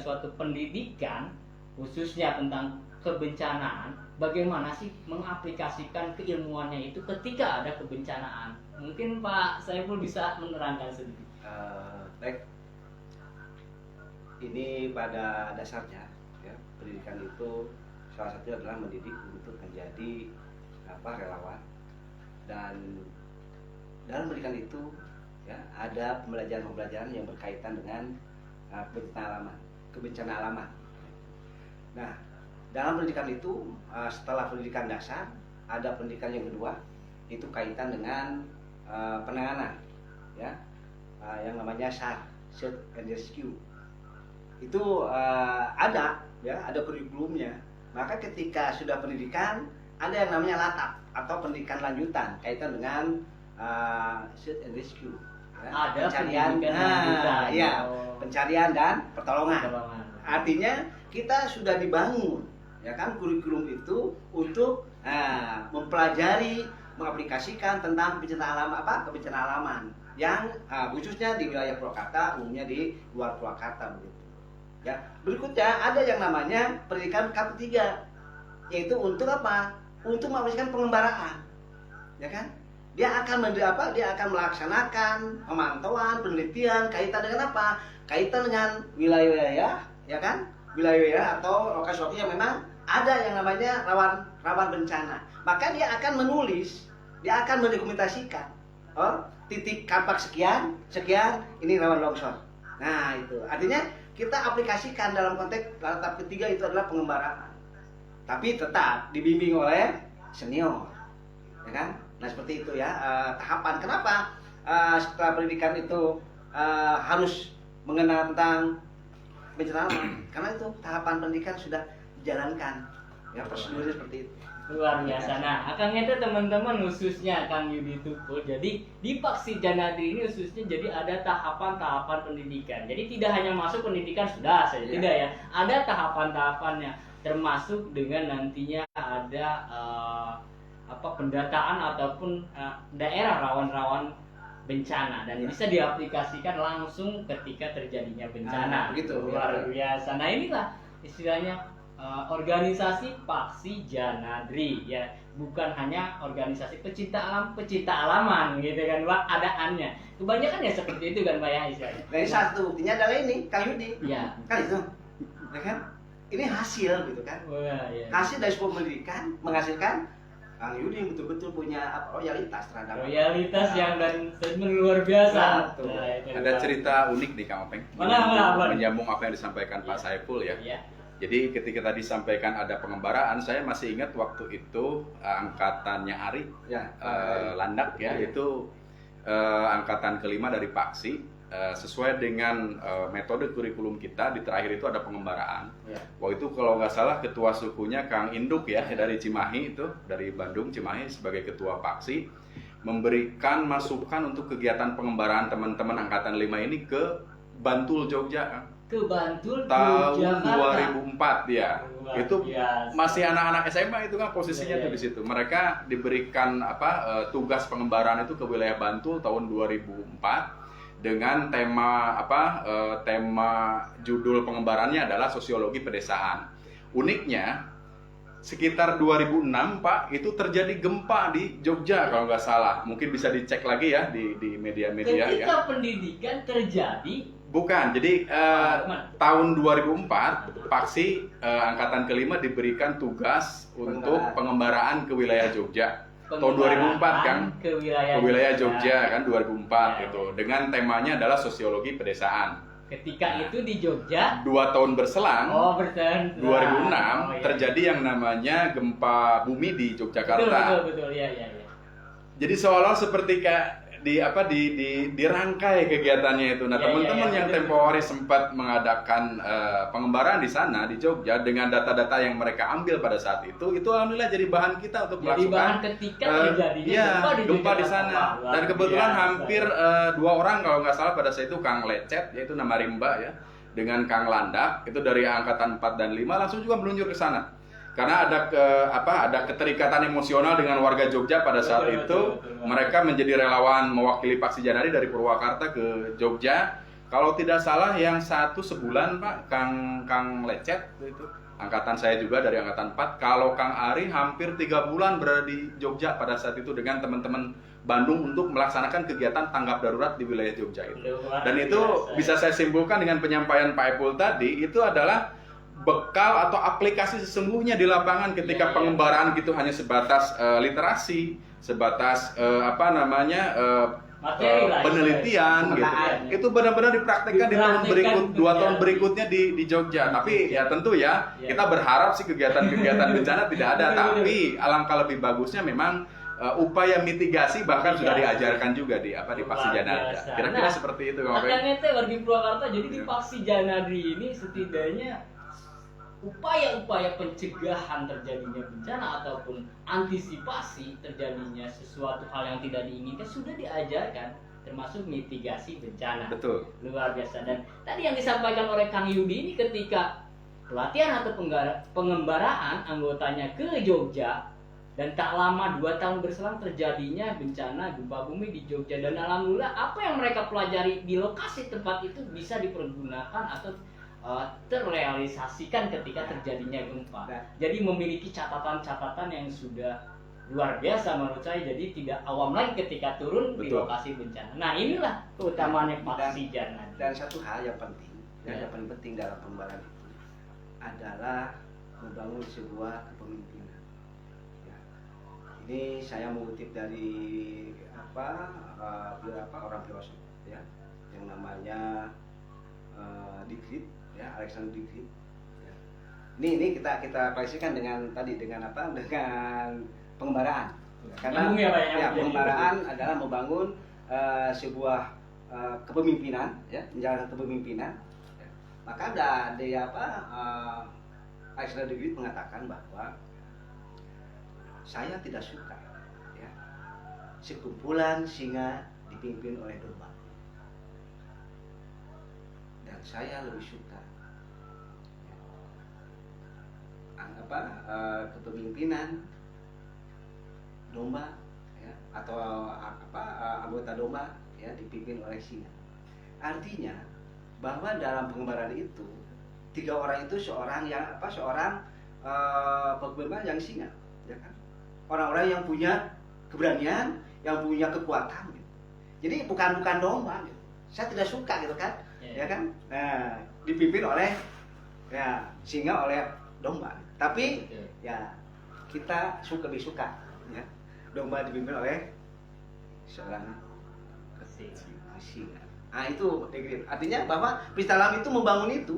suatu pendidikan khususnya tentang kebencanaan, bagaimana sih mengaplikasikan keilmuannya itu ketika ada kebencanaan? Mungkin Pak Saiful bisa menerangkan sedikit. Baik. Ini pada dasarnya ya, pendidikan itu salah satu adalah mendidik untuk menjadi relawan, dan dalam pendidikan itu ya ada pembelajaran yang berkaitan dengan kebencanaan alaman. Nah, dalam pendidikan itu setelah pendidikan dasar ada pendidikan yang kedua, itu kaitan dengan penanganan ya, yang namanya SAR, Search and Rescue. Itu ada kurikulumnya. Maka ketika sudah pendidikan ada yang namanya LATAP atau pendidikan lanjutan kaitan dengan Search and Rescue. Ya, ada pencarian, pencarian dan pertolongan. Artinya kita sudah dibangun ya kan kurikulum itu untuk mempelajari, mengaplikasikan tentang kebencanaan alaman yang khususnya di wilayah Purwakarta, umumnya di luar Purwakarta begitu. Ya, berikutnya ada yang namanya pendidikan K3, yaitu untuk apa? Untuk mengaplikasikan pengembaraan. Ya kan? Dia akan melaksanakan pemantauan, penelitian kaitan dengan apa? Kaitan dengan wilayah-wilayah, ya kan? Wilayah-wilayah atau lokasi-lokasi yang memang ada yang namanya rawan bencana. Maka dia akan menulis, dia akan mendokumentasikan. Oh, titik kampak sekian, ini rawan longsor. Nah, itu. Artinya kita aplikasikan dalam konteks tahap ketiga itu adalah pengembaraan. Tapi tetap dibimbing oleh senior. Ya kan? Nah, seperti itu ya tahapan. Kenapa setelah pendidikan itu harus mengenal tentang bencana alam? Karena itu tahapan pendidikan sudah dijalankan. Ya, prosedurnya seperti itu. Luar biasa. Nah, Akang itu teman-teman khususnya Kang Yudi Tukul. Jadi di Paksi Janadri ini khususnya jadi ada tahapan-tahapan pendidikan. Jadi tidak hanya masuk pendidikan sudah saja, tidak ya. Ada tahapan-tahapannya, termasuk dengan nantinya ada pendataan ataupun daerah rawan-rawan bencana dan bisa diaplikasikan langsung ketika terjadinya bencana. Gitu. Luar biasa. Nah, inilah istilahnya organisasi Paksi Janadri ya, bukan hanya organisasi pecinta alam, pecinta alaman gitu kan Pak, adaannya kebanyakan ya seperti itu kan Pak ya istilahnya. Nah, ini satu buktinya adalah ini Kang Yudi. Iya. Kan itu, ya kan? Ini hasil gitu kan? Wah, ya. Hasil dari sebuah pendidikan menghasilkan Kang Yudi yang betul-betul punya loyalitas terhadap Loyalitas yang dan statement luar biasa. Betul. Nah, itu Ada Pak. cerita unik di Kang Openg. Mana? Menyambung apa yang disampaikan Pak Saiful ya. Iya. Jadi ketika tadi disampaikan ada pengembaraan, saya masih ingat waktu itu angkatannya Ari, Landak ya, itu angkatan kelima dari Paksi. Sesuai dengan metode kurikulum kita, di terakhir itu ada pengembaraan. Waktu itu kalau nggak salah ketua sukunya Kang Induk ya, dari Cimahi itu, dari Bandung Cimahi sebagai ketua Paksi, memberikan masukan untuk kegiatan pengembaraan teman-teman angkatan 5 ini ke Bantul Jogja. Ke Bantul Tahun Jakarta. 2004 ya. Luar Itu biasa. masih anak-anak SMA itu kan posisinya Iya, tuh di situ. Mereka diberikan tugas pengembaraan itu ke wilayah Bantul tahun 2004 dengan tema judul pengembarannya adalah sosiologi pedesaan. Uniknya sekitar 2006 Pak itu terjadi gempa di Jogja kalau nggak salah. Mungkin bisa dicek lagi ya di media-media ya. Ketika pendidikan terjadi. Bukan, jadi tahun 2004 Paksi angkatan kelima diberikan tugas untuk pengembaraan ke wilayah Jogja. Tahun 2004 kan ke wilayah Jogja kan 2004 Ya, itu dengan temanya adalah sosiologi pedesaan. Ketika itu di Jogja 2 tahun berselang, 2006 iya. terjadi yang namanya gempa bumi di Yogyakarta. Betul, ya. Jadi seolah seperti kayak dirangkai kegiatannya itu. Nah, teman-teman yang betul. tempo hari sempat mengadakan pengembaraan di sana di Jogja dengan data-data yang mereka ambil pada saat itu alhamdulillah jadi bahan kita untuk Jadi melakukan bahan ketika terjadinya gempa di sana. Yogyakarta. Dan kebetulan Biasa. hampir 2 orang kalau nggak salah pada saat itu Kang Lecet yaitu nama Rimba ya dengan Kang Landak itu dari angkatan 4 dan 5 langsung juga meluncur ke sana. Karena ada keterikatan emosional dengan warga Jogja pada saat itu. Mereka menjadi relawan mewakili Paksi Janadri dari Purwakarta ke Jogja. Kalau tidak salah yang satu sebulan Pak Kang Lecet itu angkatan saya juga dari angkatan 4. Kalau Kang Ari hampir 3 bulan berada di Jogja pada saat itu dengan teman-teman Bandung untuk melaksanakan kegiatan tanggap darurat di wilayah Jogja itu. Dan itu bisa saya simpulkan dengan penyampaian Pak Epul tadi itu adalah bekal atau aplikasi sesungguhnya di lapangan ketika pengembaraan gitu hanya sebatas literasi, sebatas penelitian gitu. Itu benar-benar dipraktekkan di tahun tahun berikutnya di Jogja. Tapi ya tentu ya kita berharap sih kegiatan-kegiatan bencana tidak ada. Tapi alangkah lebih bagusnya memang upaya mitigasi bahkan sudah diajarkan juga di Paksi Janadri. Kira-kira seperti itu. Makanya warga Purwakarta jadi di Paksi Janadri ini setidaknya upaya-upaya pencegahan terjadinya bencana ataupun antisipasi terjadinya sesuatu hal yang tidak diinginkan sudah diajarkan, termasuk mitigasi bencana. Betul. Luar biasa. Dan tadi yang disampaikan oleh Kang Yudi ini ketika pelatihan atau pengembaraan anggotanya ke Jogja dan tak lama 2 tahun berselang terjadinya bencana gempa bumi di Jogja, dan alhamdulillah apa yang mereka pelajari di lokasi tempat itu bisa dipergunakan atau terrealisasikan ketika terjadinya gempa. Jadi memiliki catatan-catatan yang sudah luar biasa menurut saya. Jadi tidak awam lagi ketika turun di lokasi bencana. Nah, inilah keutamaannya Paksi Janadri. Dan satu hal yang penting, yang paling penting dalam pengembaraan itu adalah membangun sebuah kepemimpinan. Ya. Ini saya mengutip dari orang filosof ya, yang namanya Dikrit. Ya, Alexander Dikrit. Ya. Ini kita aplikasikan dengan pengembaraan. Karena pengembaraan adalah membangun sebuah kepemimpinan, ya, menjalankan kepemimpinan. Ya. Maka Alexander Dikrit mengatakan bahwa saya tidak suka ya, sekumpulan singa dipimpin oleh domba. Dan saya lebih suka kepemimpinan domba ya, atau anggota domba ya dipimpin oleh singa. Artinya bahwa dalam pengembaraan itu 3 orang itu seorang pemimpin yang singa, ya kan? Orang-orang yang punya keberanian, yang punya kekuatan gitu. Jadi bukan domba gitu. Saya tidak suka gitu kan, ya kan? Nah, dipimpin oleh ya singa oleh domba. Tapi ya kita lebih suka ya domba dipimpin oleh seorang singa. Nah itu artinya bahwa peristiwa alam itu membangun itu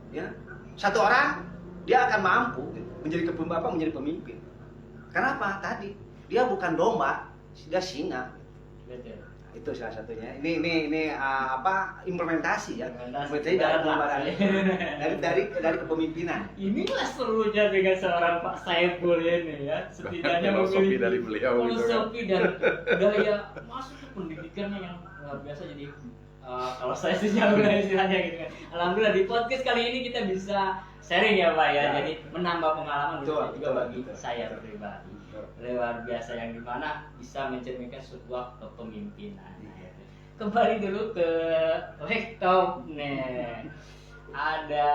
ya. Satu orang dia akan mampu menjadi pemimpin. Kenapa? Tadi dia bukan domba, dia singa. Betul. Itu salah satunya. Ini implementasi ya. Implementasi dari kepemimpinan. Inilah serunya dengan seorang Pak Saiful ini ya. Setidaknya Filosofi memiliki dari beliau gitu kan. filosofi dan gaya masuk ke pendidikannya yang luar biasa. Jadi kalau saya sih jauh lah istilahnya gitu kan. Alhamdulillah di podcast kali ini kita bisa sharing ya Pak ya. Jadi menambah pengalaman juga bagi saya pribadi. Luar biasa yang dimana bisa mencerminkan sebuah kepemimpinan. Kembali dulu ke laptop nih. Ada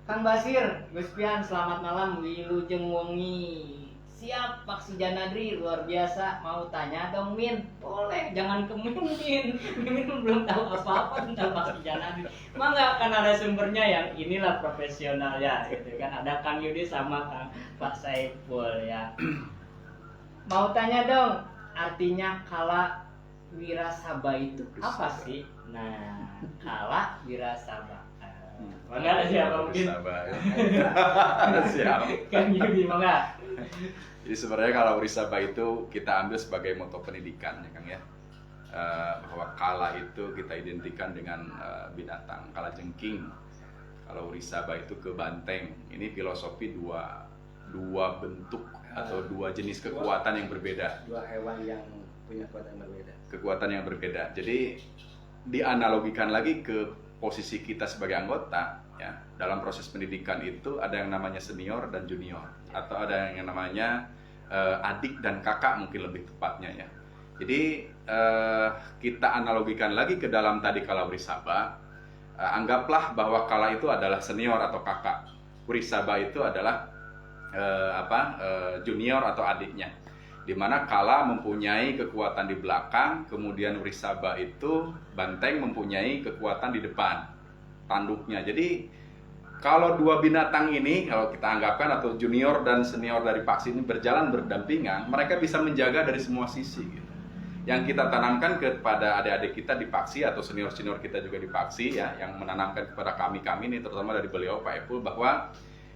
Kang Basir, Gus Pian, selamat malam. Wilujeng Wengi. Siap Pak Sujanadri, luar biasa. Mau tanya dong Min? Boleh, jangan ke Mimin. Mimin belum tahu apa-apa tentang Pak Sujanadri. Mangga kan ada sumbernya yang inilah profesional ya, gitu kan. Ada Kang Yudi sama Kang Pak Saiful ya. Mau tanya dong, artinya kala wirasaba itu apa sih? Nah, kala wirasaba. Mangga ada siapa mungkin? Siap. Kang Yudi mangga. Jadi sebenarnya kalau Wirisaba itu kita ambil sebagai moto pendidikan ya Kang ya. Bahwa kala itu kita identikan dengan binatang, kala jengking. Kalau Wirisaba itu ke banteng. Ini filosofi dua bentuk atau dua jenis kekuatan yang berbeda. Dua hewan yang punya kekuatan berbeda. Kekuatan yang berbeda. Jadi dianalogikan lagi ke posisi kita sebagai anggota ya. Dalam proses pendidikan itu ada yang namanya senior dan junior, atau ada yang namanya adik dan kakak mungkin lebih tepatnya ya. Jadi kita analogikan lagi ke dalam tadi kala Wirisaba, anggaplah bahwa kala itu adalah senior atau kakak, Wirisaba itu adalah junior atau adiknya. Dimana kala mempunyai kekuatan di belakang, kemudian Wirisaba itu banteng mempunyai kekuatan di depan, tanduknya. Jadi kalau dua binatang ini, kalau kita anggapkan atau junior dan senior dari paksi ini berjalan berdampingan, mereka bisa menjaga dari semua sisi gitu. Yang kita tanamkan kepada adik-adik kita di paksi atau senior-senior kita juga di paksi ya, yang menanamkan kepada kami ini terutama dari beliau Pak Epul, bahwa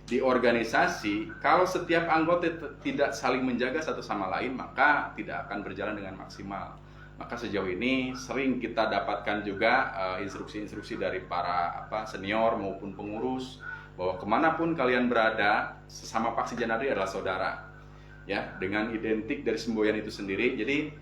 di organisasi kalau setiap anggota tidak saling menjaga satu sama lain, maka tidak akan berjalan dengan maksimal. Maka sejauh ini sering kita dapatkan juga instruksi-instruksi dari para senior maupun pengurus bahwa kemanapun kalian berada, sesama Paksi Janadri adalah saudara, ya, dengan identik dari semboyan itu sendiri. Jadi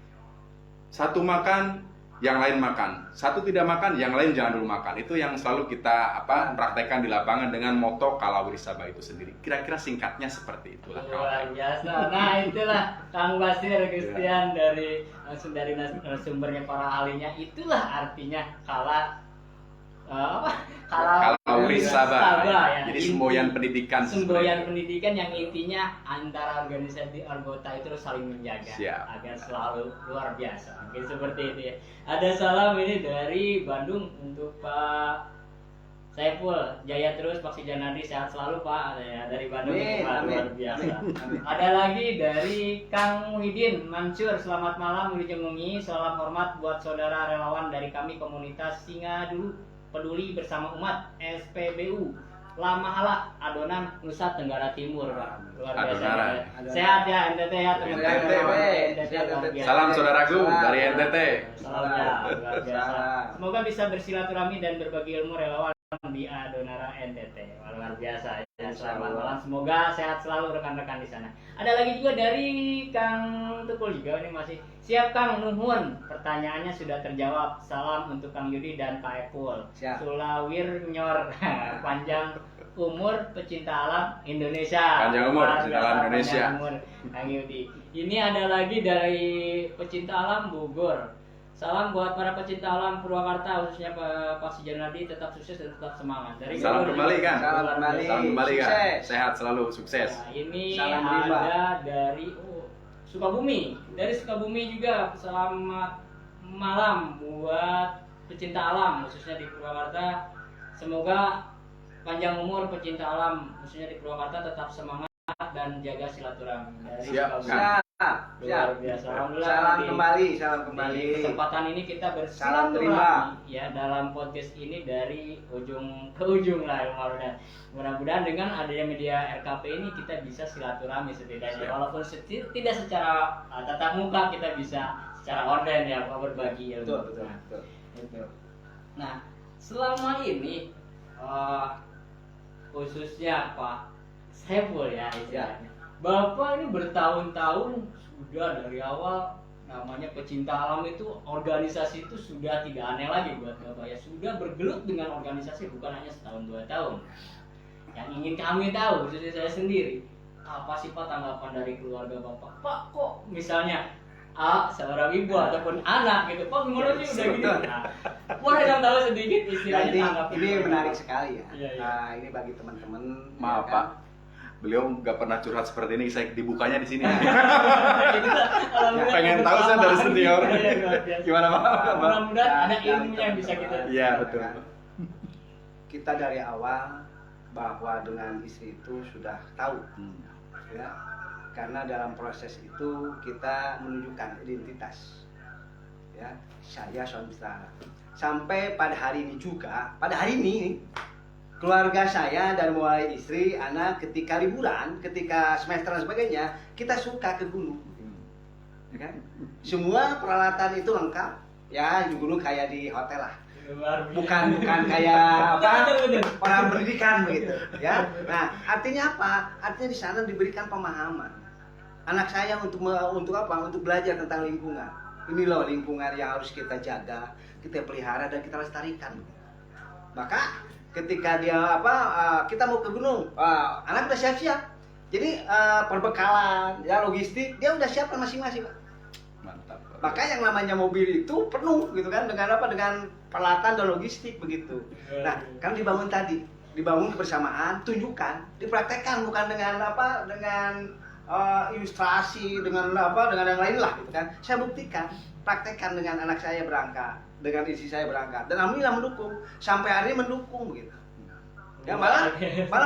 satu makan, yang lain makan. Satu tidak makan, yang lain jangan dulu makan. Itu yang selalu kita praktekkan di lapangan dengan moto Kala Wirisaba itu sendiri. Kira-kira singkatnya seperti itulah. Luar biasa. Nah, itulah Kang Basir Christian dari sumbernya para ahlinya. Itulah artinya Kala Wirisaba. Ya. Jadi semboyan pendidikan. Semboyan pendidikan yang intinya antara organisasi anggota itu saling menjaga. Siap. Agar selalu luar biasa. Mungkin seperti itu ya. Ada salam ini dari Bandung untuk Pak Saiful, jaya terus Pak Sujanadri, sehat selalu Pak. Ya, dari Bandung itu Pak, luar biasa. Ada lagi dari Kang Muhyiddin Mansur, selamat malam Wilujeng Wengi, salam hormat buat saudara relawan dari kami komunitas Singa Dulu Peduli Bersama Umat SPBU Lamahala Adonan Nusa Tenggara Timur Pak. Luar biasa. Sehat ya NTT ya teman-teman. Salam saudaraku dari NTT. Salam ya, luar biasa. Semoga bisa bersilaturahmi dan berbagi ilmu relawan di Adonara NTT. Luar biasa. Ya, selamat malam. Semoga sehat selalu rekan-rekan di sana. Ada lagi juga dari Kang Tukul juga ini masih. Siap Kang, nuhun. Pertanyaannya sudah terjawab. Salam untuk Kang Yudi dan Kak Epul. Siap. Sulawir Nyor. Panjang umur pecinta alam Indonesia. Panjang umur pecinta alam Indonesia. Panjang umur Kang Yudi. Ini ada lagi dari pecinta alam Bogor. Salam buat para pecinta alam Purwakarta, khususnya Pak Si Janardi, tetap sukses dan tetap semangat. Dari Salam Bogor, kembali kan. Salam kembali. Salam kembali kan. Sukses. Sehat selalu, sukses. Nah, ini Salam ada rimba. dari Sukabumi. Dari Sukabumi juga selamat malam buat pecinta alam khususnya di Purwakarta. Semoga panjang umur pecinta alam khususnya di Purwakarta, tetap semangat dan jaga silaturahmi. Dari Siap, Sukabumi. Kang. Luar biasa. Alhamdulillah, Salam di- kembali, Di kesempatan ini kita Salam bersilaturahmi terima. ya dalam podcast ini dari ujung ke ujung lah mudah-mudahan dengan adanya media RKP ini kita bisa silaturahmi setidaknya Siap. walaupun tidak secara tatap muka, kita bisa secara online ya berbagi ilmu. Betul. Itu. Nah, selama ini khususnya Pak Saiful ya istilahnya. Bapak ini bertahun-tahun sudah dari awal namanya pecinta alam itu, organisasi itu sudah tidak aneh lagi buat Bapak ya. Sudah bergelut dengan organisasi bukan hanya setahun 2 tahun. Yang ingin kami tahu, khususnya saya sendiri, apa sih Pak tanggapan dari keluarga Bapak? Pak kok misalnya seorang ibu ataupun anak gitu, Pak gimana sih udah gini? Nah, boleh dong tahu sedikit istilahnya Jadi tanggapan ini Bapak. menarik sekali ya. Iya, iya. Nah, ini bagi teman-teman. Maaf ya kan? Pak, beliau nggak pernah curhat seperti ini. Saya dibukanya di sini. Alhamdulillah, Pengen tahu saya dari senior. Iya, luar biasa. Gimana Pak? Mudah-mudahan ada Dari ilmunya yang bisa kita. teman-teman, Iya, ya betul. kan? Kita dari awal bahwa dengan istri itu sudah tahu, ya. Karena dalam proses itu kita menunjukkan identitas, ya. Saya suami istana. Sampai pada hari ini juga, pada hari ini keluarga saya dari mulai istri, anak, ketika liburan, ketika semester dan sebagainya, kita suka ke gunung, ya kan? Semua peralatan itu lengkap, ya di gunung kayak di hotel lah. Luar biasa. Bukan kayak apa Betul. orang pendidikan begitu, ya. Nah, artinya apa? Artinya di sana diberikan pemahaman. Anak saya untuk apa? Untuk belajar tentang lingkungan. Ini loh lingkungan yang harus kita jaga, kita pelihara dan kita lestarikan. Maka ketika dia kita mau ke gunung, anak udah siap-siap. Jadi perbekalan, ya logistik dia udah siapkan masing-masing, Pak. Mantap. Maka yang namanya mobil itu penuh gitu kan dengan apa? Dengan peralatan dan logistik begitu. Nah, kan dibangun tadi, dibangun kebersamaan, tunjukkan, dipraktekkan bukan dengan apa? Dengan ilustrasi, dengan apa? Dengan yang lain lah gitu kan. Saya buktikan, praktekkan dengan anak saya berangkat, dengan istri saya berangkat, dan alhamdulillah mendukung, sampai hari ini mendukung begitu. Ya malah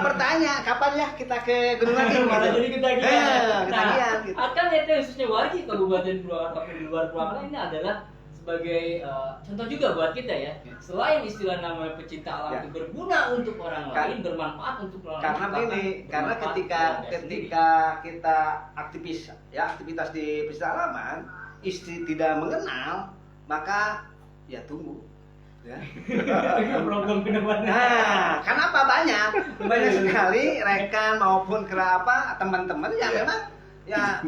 bertanya kapan ya kita ke gunung lagi Malah gitu. jadi ketagihan. Ketagihan gitu. Akan itu khususnya warga Kabupaten Purwakarta di luar Purwakarta ini adalah sebagai contoh juga buat kita ya. Selain istilah namanya pecinta alam Ya. itu berguna untuk orang Kan- lain, bermanfaat untuk orang Karena lain. begini, bahkan karena bermanfaat ketika keluarga sendiri. kita aktivitas di pecinta alaman, istri tidak mengenal, maka ya tunggu. Ya. Program ke depan. Nah, kenapa banyak sekali rekan maupun kerapa teman-teman yang memang ya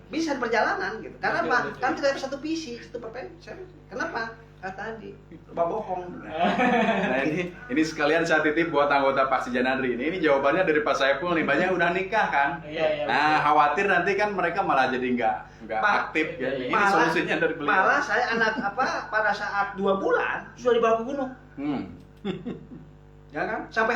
bisa perjalanan gitu. Karena apa? Kan tidak satu visi, satu preferensi. Kenapa? Karena tadi lupa bohong. Nah ini sekalian saya titip buat anggota Pak Si Janandri. Ini jawabannya dari Pak Saiful nih. Banyak udah nikah kan. Iya, Nah betul. khawatir nanti kan mereka malah jadi nggak Pak, aktif ya. Ini malah- solusinya dari beliau. Malah saya anak pada saat 2 bulan sudah dibawa ke gunung. Ya kan? Sampai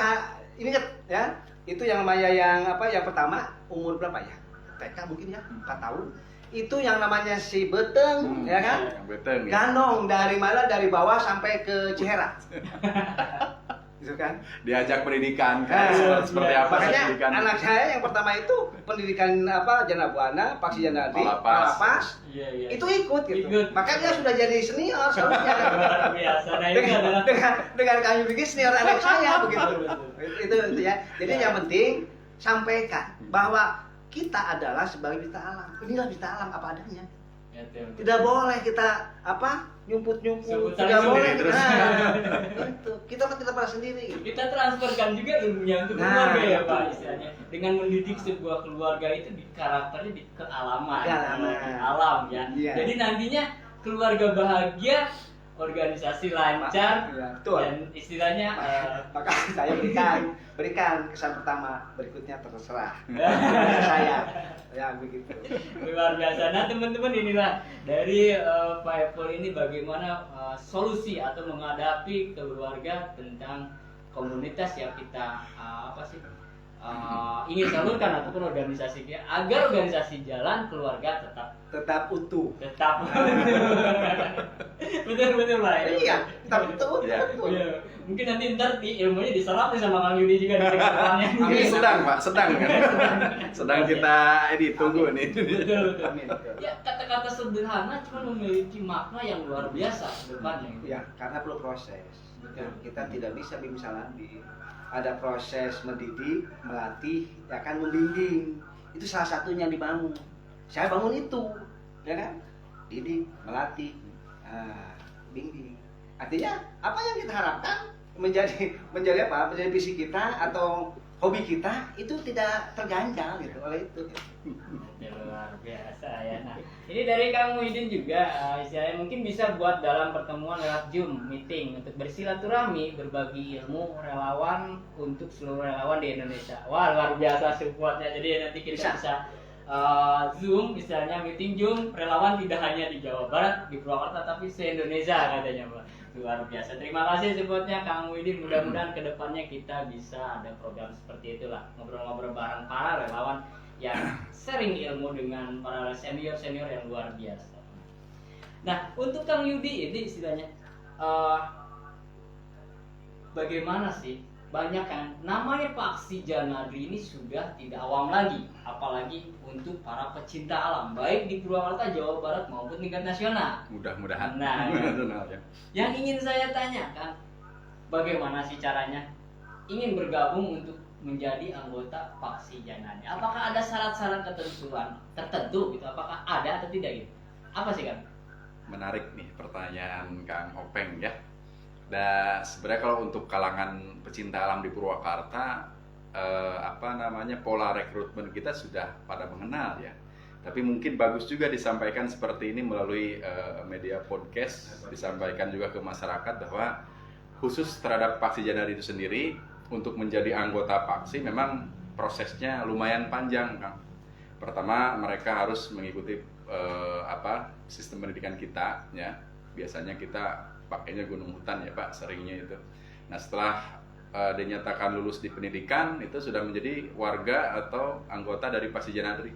ini kan ya, itu yang namanya yang pertama umur berapa ya? TK mungkin ya, 4 tahun. Itu yang namanya si beteng, ya kan? Yang beteng ya. Gandong dari mana? Dari bawah sampai ke Ciherang. Gitu kan? Diajak pendidikan kan seperti apa Makanya pendidikan. anak saya yang pertama itu pendidikan Jana Buana, Paksi Janadi, Malapas. Malapas. Iya. Itu ikut gitu. Ikut. Makanya dia sudah jadi senior seharusnya. Luar biasa. Nah, ini adalah dengan kami bikin senior anak saya begitu. Betul. Itu ya. Jadi yang penting sampaikan bahwa kita adalah sebagai pecinta alam. Inilah pecinta alam apa adanya. Tidak boleh kita nyumput-nyumput. Sebut Tidak saling boleh. sendiri terus. Itu. Kita kan tidak pernah sendiri. Kita transferkan juga ilmunya untuk Nah, keluarga ya itu. Pak istilahnya. Dengan mendidik sebuah keluarga itu di karakternya di kealaman, Kealaman. di alam ya. Iya. Jadi nantinya keluarga bahagia, organisasi lancar, Iya, betul. dan istilahnya Maka saya berikan kesan pertama, berikutnya terserah. Saya ya begitu. luar biasa. Nah teman-teman, inilah dari Pak Epul ini bagaimana solusi atau menghadapi keluarga tentang komunitas yang kita ingin salurkan ataupun organisasi kita, agar organisasi jalan, keluarga Tetap utuh. betul Pak. Iya, tetap utuh. Iya. Betul. Iya. Mungkin nanti ntar ilmunya diserap nih sama Kang Yudi juga di depannya. Ini sedang Pak, sedang kan? Sedang kita tunggu nih. Betul. Amin. Betul. Ya kata-kata sederhana cuma memiliki makna yang luar biasa ke depannya. Ya, karena perlu proses. Betul. Kita tidak bisa bimsalambi. Ada proses mendidik, melatih, ya kan membimbing. Itu salah satunya yang dibangun. Saya bangun itu, ya kan? Didik, melatih, bimbing. Artinya apa yang kita harapkan menjadi apa? Menjadi visi kita atau hobi kita itu tidak terganjal gitu oleh itu. Luar biasa ya. Nah, ini dari Kang Muhyiddin juga istilahnya mungkin bisa buat dalam pertemuan lewat Zoom meeting untuk bersilaturahmi, berbagi ilmu relawan untuk seluruh relawan di Indonesia. Wah, luar biasa supportnya. Jadi nanti kita bisa Zoom, istilahnya meeting Zoom relawan tidak hanya di Jawa Barat, di Purwakarta, tapi se-Indonesia katanya, Pak. Luar biasa. Terima kasih supportnya Kang Muhyiddin. Mudah-mudahan kedepannya kita bisa ada program seperti itulah, ngobrol-ngobrol bareng para relawan yang sharing ilmu dengan para senior-senior yang luar biasa. Nah, untuk Kang Yudi ini istilahnya bagaimana sih? Banyak kan namanya Paksi Janadri ini sudah tidak awam lagi, apalagi untuk para pecinta alam, baik di Purwakarta, Jawa Barat maupun tingkat nasional. Mudah-mudahan. Nah, Nasional ya. yang ingin saya tanyakan, bagaimana sih caranya ingin bergabung untuk menjadi anggota Paksi Janadri? Apakah ada syarat-syarat ketentuan tertentu gitu? Apakah ada atau tidak gitu? Apa sih Kang? Menarik nih pertanyaan Kang Openg ya. Dan sebenarnya kalau untuk kalangan pecinta alam di Purwakarta, pola rekrutmen kita sudah pada mengenal ya. Tapi mungkin bagus juga disampaikan seperti ini melalui media podcast, disampaikan juga ke masyarakat bahwa khusus terhadap Paksi Janadri itu sendiri, untuk menjadi anggota Paksi memang prosesnya lumayan panjang, Kang. Pertama, mereka harus mengikuti sistem pendidikan kita ya. Biasanya kita pakainya Gunung Hutan ya Pak, seringnya itu. Nah, setelah dinyatakan lulus di pendidikan, itu sudah menjadi warga atau anggota dari Paksi Janadri.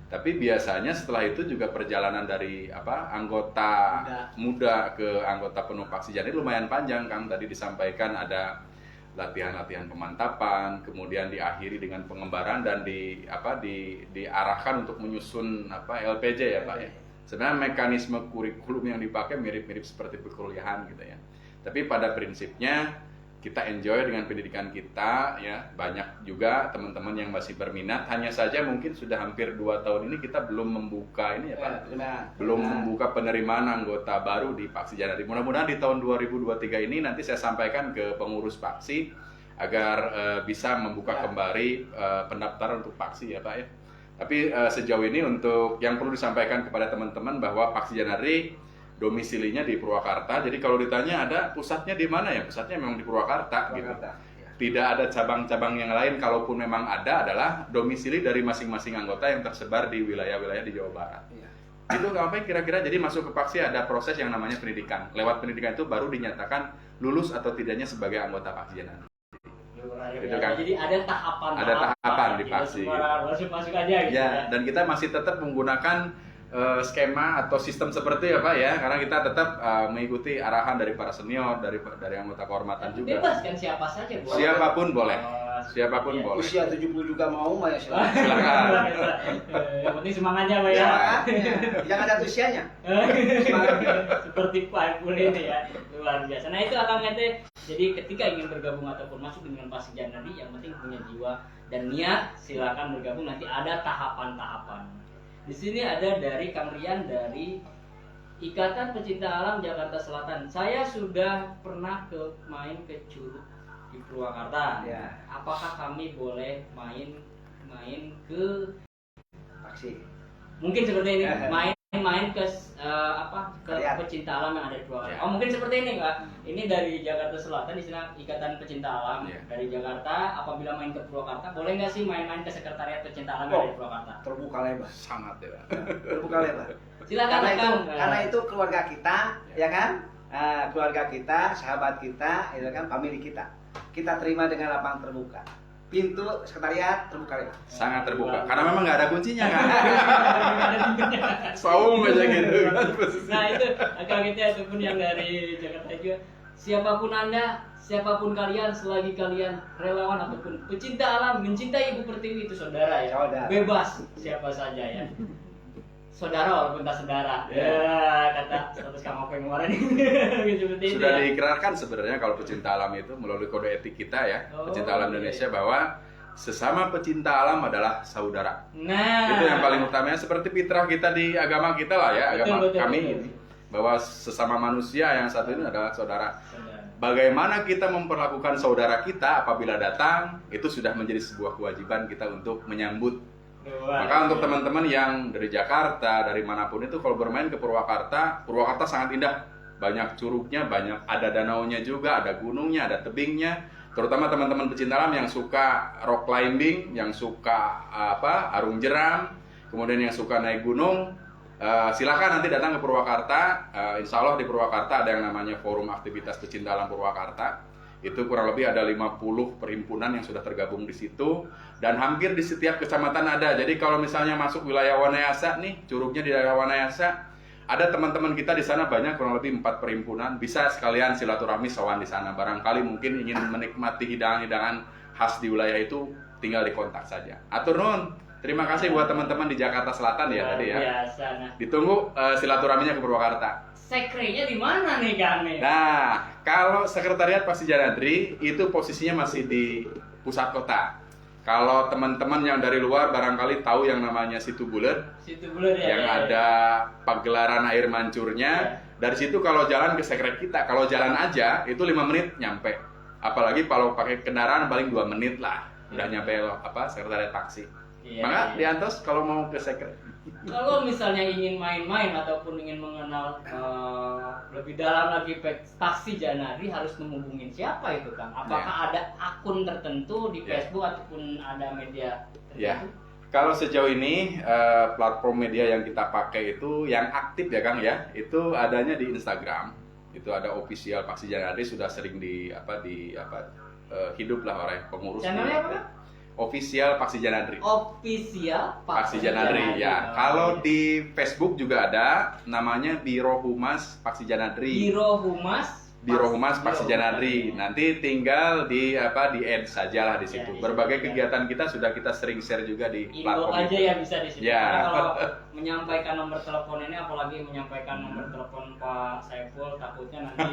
Tapi biasanya setelah itu juga perjalanan dari anggota muda ke anggota penuh Paksi Janadri lumayan panjang, Kang. Tadi disampaikan ada latihan-latihan pemantapan, kemudian diakhiri dengan pengembaraan dan diarahkan untuk menyusun LPJ ya Pak ya. Sebenarnya mekanisme kurikulum yang dipakai mirip-mirip seperti perkuliahan gitu ya. Tapi pada prinsipnya kita enjoy dengan pendidikan kita ya. Banyak juga teman-teman yang masih berminat. Hanya saja mungkin sudah hampir 2 tahun ini kita belum membuka ini ya Pak. Belum membuka penerimaan anggota baru di Paksi Janadri. Mudah-mudahan di tahun 2023 ini nanti saya sampaikan ke pengurus Paksi agar bisa membuka kembali pendaftaran untuk Paksi ya Pak ya. Tapi sejauh ini untuk yang perlu disampaikan kepada teman-teman bahwa Paksi Janadri domisilinya di Purwakarta. Jadi kalau ditanya ada pusatnya di mana ya? Pusatnya memang di Purwakarta gitu. Ya. Tidak ada cabang-cabang yang lain. Kalaupun memang ada adalah domisili dari masing-masing anggota yang tersebar di wilayah-wilayah di Jawa Barat. Ya. Itu sampai kira-kira jadi masuk ke Paksi ada proses yang namanya pendidikan. Lewat pendidikan itu baru dinyatakan lulus atau tidaknya sebagai anggota Paksi Janadri. Gitu kan. Jadi ada tahapan di Paksi. Masuk aja gitu ya. Dan kita masih tetap menggunakan skema atau sistem seperti ya Pak ya, karena kita tetap mengikuti arahan dari para senior, dari anggota kehormatan juga. Bebas kan siapa saja boleh. Siapapun boleh. Siapapun Iya. boleh. Usia 70 juga mau ya silakan. Silakan. Yang penting semangatnya Pak ya. Ya, jangan ada usianya. Seperti Pak Epul ini ya, luar biasa. Nah itu akan ngete. Jadi ketika ingin bergabung ataupun masuk dengan Paksi Janadri, yang penting punya jiwa dan niat, silakan bergabung. Nanti ada tahapan-tahapan. Di sini ada dari Kang Rian dari Ikatan Pecinta Alam Jakarta Selatan. Saya sudah pernah main ke Curug di Purwakarta. Ya. Apakah kami boleh main ke Paksi. mungkin seperti ini, main ke Kalian. pecinta alam yang ada di Purwakarta. Ya. Oh, mungkin seperti ini, Kak. Ini dari Jakarta Selatan, di sini Ikatan Pecinta Alam Ya. dari Jakarta. Apabila main ke Purwakarta, boleh nggak sih main-main ke Sekretariat Pecinta Alam yang ada di Purwakarta? Terbuka lebar. Sangat ya. Terbuka lebar. Silakan, Karena itu keluarga kita, ya kan? Keluarga kita, sahabat kita, itu kan family kita. Kita terima dengan lapang terbuka. Pintu sekretariat terbuka lebar. Sangat terbuka. Karena memang nggak ada kuncinya kan. Saung aja gitu kan. Nah itu Kang kita ataupun yang dari Jakarta juga, siapapun Anda, siapapun kalian, selagi kalian relawan ataupun pecinta alam, mencintai Ibu Pertiwi itu saudara ya. Saudara. Bebas siapa saja ya. Saudara walaupun tak saudara. Ya. Ya, kata status Kang Openg kemarin. Seperti itu Sudah ya. diikrarkan sebenarnya kalau pecinta alam itu melalui kode etik kita ya, Oh, pecinta alam iya. Indonesia, bahwa sesama pecinta alam adalah saudara. Nah, Itu yang paling utamanya, seperti fitrah kita di agama kita lah ya, agama Betul, kami betul. ini, bahwa sesama manusia yang satu ini adalah saudara. Saudara. Bagaimana kita memperlakukan saudara kita apabila datang, itu sudah menjadi sebuah kewajiban kita untuk menyambut. Maka untuk teman-teman yang dari Jakarta, dari manapun itu, kalau bermain ke Purwakarta, Purwakarta sangat indah. Banyak curugnya, banyak, ada danaunya juga, ada gunungnya, ada tebingnya. Terutama teman-teman pecinta alam yang suka rock climbing, yang suka arung jeram, kemudian yang suka naik gunung, silakan nanti datang ke Purwakarta. Insya Allah di Purwakarta ada yang namanya Forum Aktivitas Pecinta Alam Purwakarta. Itu kurang lebih ada 50 perhimpunan yang sudah tergabung di situ, dan hampir di setiap kecamatan ada. Jadi kalau misalnya masuk wilayah Wanayasa nih, curugnya di daerah Wanayasa, ada teman-teman kita di sana banyak, kurang lebih 4 perhimpunan. Bisa sekalian silaturahmi sawan di sana. Barangkali mungkin ingin menikmati hidangan-hidangan khas di wilayah itu, tinggal dikontak saja. Atur nuhun. Terima kasih buat teman-teman di Jakarta Selatan ya tadi ya. Biasa. Nah, Ditunggu silaturahminya ke Purwakarta. sekrenya di mana nih Kang? Nah, kalau Sekretariat Paksi Janadri itu posisinya masih di pusat kota. Kalau teman-teman yang dari luar barangkali tahu yang namanya Situ Bulet, Situ Bulet ya. yang ya, ya. ada pagelaran air mancurnya. Dari situ kalau jalan ke sekret kita, kalau jalan aja itu 5 menit nyampe. Apalagi kalau pakai kendaraan paling 2 menit lah udah nyampe Sekretariat Paksi. Iya, Maka iya. diantos kalau mau ke sekret. Kalau misalnya ingin main-main ataupun ingin mengenal lebih dalam lagi Paksi Janadri, harus menghubungin siapa itu Kang? Apakah ada akun tertentu di Ya. Facebook ataupun ada media Ya. tertentu? Kalau sejauh ini platform media yang kita pakai itu yang aktif ya Kang ya, itu adanya di Instagram. Itu ada official Paksi Janadri, sudah sering hidup lah oleh pengurus. Channelnya apa, Kang? Official Paksi Janadri. Official Paksi Janadri ya. Kalau di Facebook juga ada, namanya Biro Humas Paksi Janadri. Biro Humas Paksi Janadri. Nanti tinggal di add sajalah di situ. Ya, di Berbagai situ, ya. kegiatan kita sudah kita sering share juga di Info platform aja itu. ya bisa di situ. Ya. Karena kalau menyampaikan nomor telepon ini, apalagi menyampaikan nomor telepon Pak Saiful, takutnya nanti.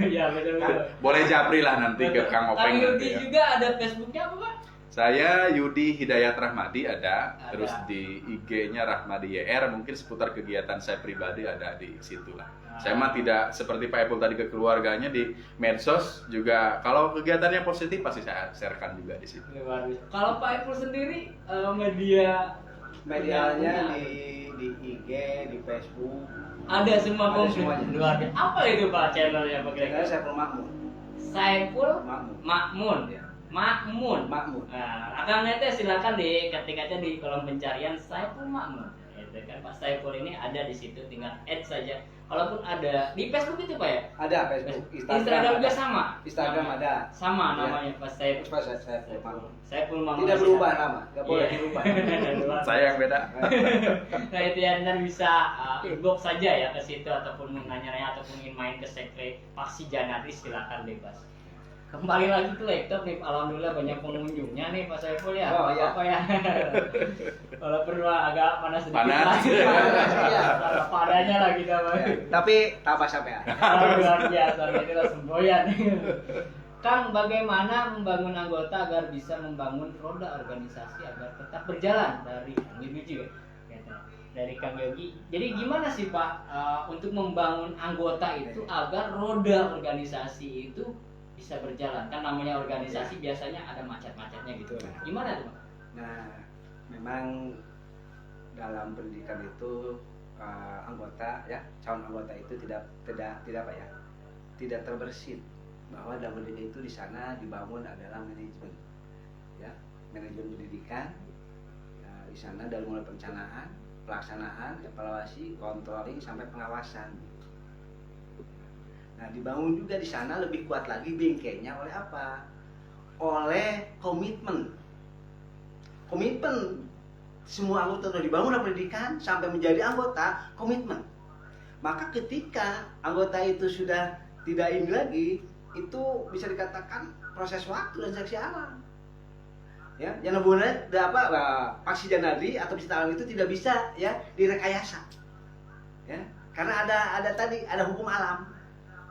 Ya betul-betul. Boleh japri lah nanti ke Kang Openg Kang nanti Yudi ya. juga ada Facebooknya apa Pak? Saya Yudi Hidayat Rahmadi ada. Ada. Terus di IG-nya Rahmadi YR, mungkin seputar kegiatan saya pribadi ada di situ lah. Saya mah tidak seperti Pak Epul tadi ke keluarganya, di medsos juga. Kalau kegiatannya positif pasti saya sharekan juga di situ. Luar biasa. Kalau Pak Ipul sendiri Medianya di IG, di Facebook. ada semua Ada komplit. semuanya. Luar biasa. Apa itu Pak channelnya Pak kira-kira? Saya Makmun. Saiful Makmun. Makmun. Ya. Makmun. Makmun. Nah, akan nanti silakan diketik aja di kolom pencarian Saiful Makmun. Itu kan Pak Saiful ini ada di situ, tinggal add saja. Walaupun ada di Facebook itu Pak ya? Ada Facebook, Instagram juga sama. Instagram Nama- ada. Sama Ya. namanya Pak Saiful. Saya Makmun. Saiful Makmun. Tidak berubah nama, nggak boleh Iya. dirubah. Saya yang beda. Nah itu ya, dan bisa inbox saja ya ke situ ataupun menanya-nanya ataupun ingin main ke sekre Paksi Janadri, silakan bebas. Kembali lagi ke laptop nih, alhamdulillah banyak pengunjungnya nih Pak Saiful ya. Oh, iya. Apa ya? Walaupun agak panas sedikit Panas. lah. Iya. Padanya lah kita Pak. Ya, tapi tambah sampai. Luar biasa, itu lah semboyan. Kang, bagaimana membangun anggota agar bisa membangun roda organisasi agar tetap berjalan dari Kang Yogi juga, dari Kang Yogi. Jadi gimana sih Pak untuk membangun anggota itu agar roda organisasi itu bisa berjalan? Kan namanya organisasi biasanya ada macet-macetnya gitu. Gimana tuh Pak? Nah, memang dalam pendidikan itu anggota ya, calon anggota itu tidak apa ya, tidak terbersit bahwa dalam pendidikan itu di sana dibangun adalah manajemen, ya, manajemen pendidikan. Di sana dari mulai perencanaan, pelaksanaan, evaluasi, controlling sampai pengawasan. Nah, dibangun juga di sana lebih kuat lagi bingkainya oleh apa? Oleh komitmen. Komitmen semua anggota sudah dibangun dalam pendidikan sampai menjadi anggota, komitmen. Maka ketika anggota itu sudah tidak ini lagi, itu bisa dikatakan proses waktu dan seleksi alam. Ya, yang boleh Paksi Janadi atau pecinta alam itu tidak bisa ya direkayasa. Ya, karena ada hukum alam,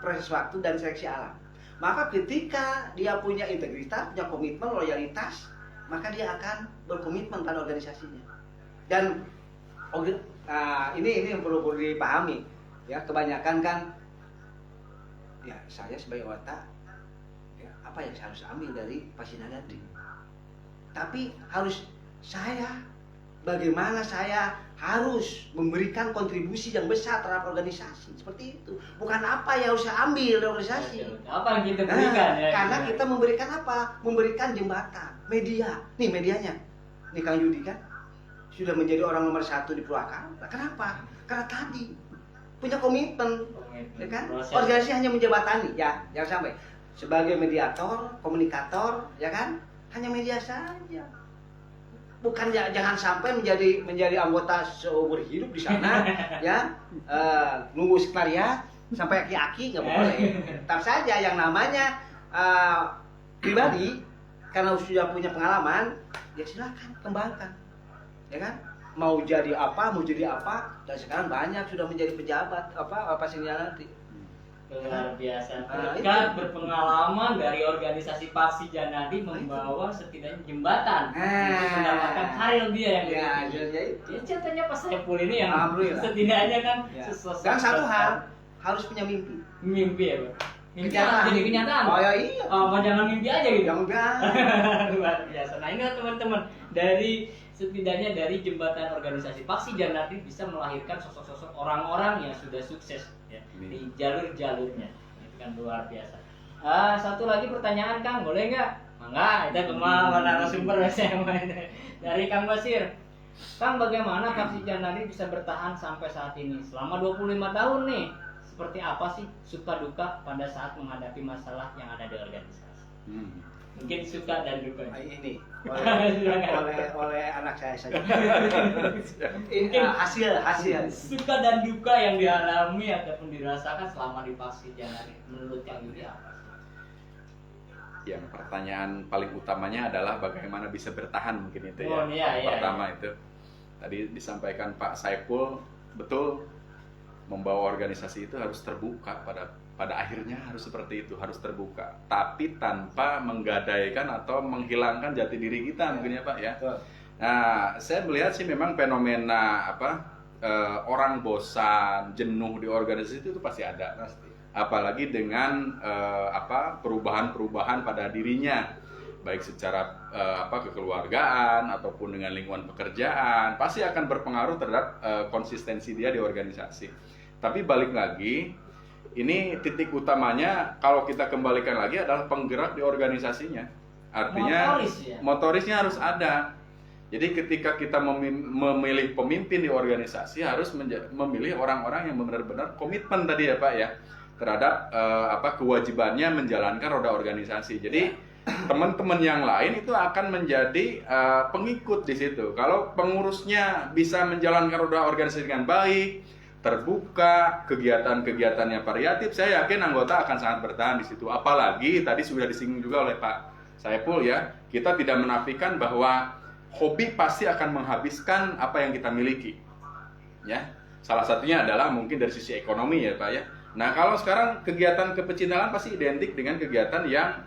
proses waktu dan seleksi alam. Maka ketika dia punya integritas, punya komitmen, loyalitas, maka dia akan berkomitmen pada organisasinya. Dan ini yang perlu dipahami. Ya, kebanyakan kan ya saya sebagai anggota ya, apa yang saya harus ambil dari Paksi Janadi? Tapi harus bagaimana saya harus memberikan kontribusi yang besar terhadap organisasi, seperti itu. Bukan apa yang harus saya ambil dari organisasi. Apa yang kita berikan ya? Karena kita memberikan apa? Memberikan jembatan, media. Nih medianya. Nih Kang Yudi kan sudah menjadi orang nomor 1 di Purwakarta. Kenapa? Karena tadi punya komitmen. Ya kan? Organisasi hanya menjembatani, ya, jangan sampai sebagai mediator, komunikator, ya kan? Hanya media saja. Bukan jangan sampai menjadi anggota seumur hidup di sana, ya, nunggu sekretariat sampai aki-aki nggak boleh. Tetap saja yang namanya pribadi, karena sudah punya pengalaman, ya silakan kembangkan, ya kan? Mau jadi apa, dan sekarang banyak sudah menjadi pejabat apa sih nanti. Luar biasa. Berkat berpengalaman dari organisasi Paksi Janadi membawa setidaknya jembatan untuk mendapatkan karir dia yang itu. Ya contohnya Pak Saiful ini yang setidaknya kan sesosok. Dan satu hal harus punya mimpi. Mimpi ya Pak. Mimpi jadi kenyataan. Oh ya iya. Mau jangan mimpi aja gitu. Jangan. Luar biasa. Nah ini teman-teman dari setidaknya dari jembatan organisasi Paksi Janadi bisa melahirkan sosok-sosok orang-orang yang sudah sukses ya, di jalur-jalurnya. Itu kan luar biasa. Satu lagi pertanyaan Kang, boleh nggak? Mangga, itu kemana narasumber saya dari Kang Basir. Kang, bagaimana Paksi Janadi bisa bertahan sampai saat ini? Selama 25 tahun nih, seperti apa sih suka duka pada saat menghadapi masalah yang ada di organisasi? Mungkin suka dan duka. Ini oleh anak saya saja. Mungkin hasil suka dan duka yang dialami ataupun dirasakan selama di Paksi Janadi menurut Kang Yudi apa? Yang pertanyaan paling utamanya adalah bagaimana bisa bertahan, mungkin itu ya. Iya, pertama itu tadi disampaikan Pak Saiful, betul, membawa organisasi itu harus terbuka, pada akhirnya harus seperti itu, harus terbuka, tapi tanpa menggadaikan atau menghilangkan jati diri kita, mungkin ya Pak ya. Nah, saya melihat sih memang fenomena orang bosan, jenuh di organisasi itu pasti ada, apalagi dengan perubahan-perubahan pada dirinya, baik secara kekeluargaan ataupun dengan lingkungan pekerjaan, pasti akan berpengaruh terhadap konsistensi dia di organisasi. Tapi balik lagi, ini titik utamanya kalau kita kembalikan lagi adalah penggerak di organisasinya. Artinya motorisnya harus ada. Jadi ketika kita memilih pemimpin di organisasi harus memilih orang-orang yang benar-benar komitmen tadi ya Pak ya, terhadap kewajibannya menjalankan roda organisasi. Jadi teman-teman yang lain itu akan menjadi pengikut di situ. Kalau pengurusnya bisa menjalankan roda organisasi dengan baik, terbuka, kegiatan-kegiatannya variatif, saya yakin anggota akan sangat bertahan di situ. Apalagi tadi sudah disinggung juga oleh Pak Saiful ya, kita tidak menafikan bahwa hobi pasti akan menghabiskan apa yang kita miliki. Ya, salah satunya adalah mungkin dari sisi ekonomi ya Pak ya. Nah, kalau sekarang kegiatan kepecintaan pasti identik dengan kegiatan yang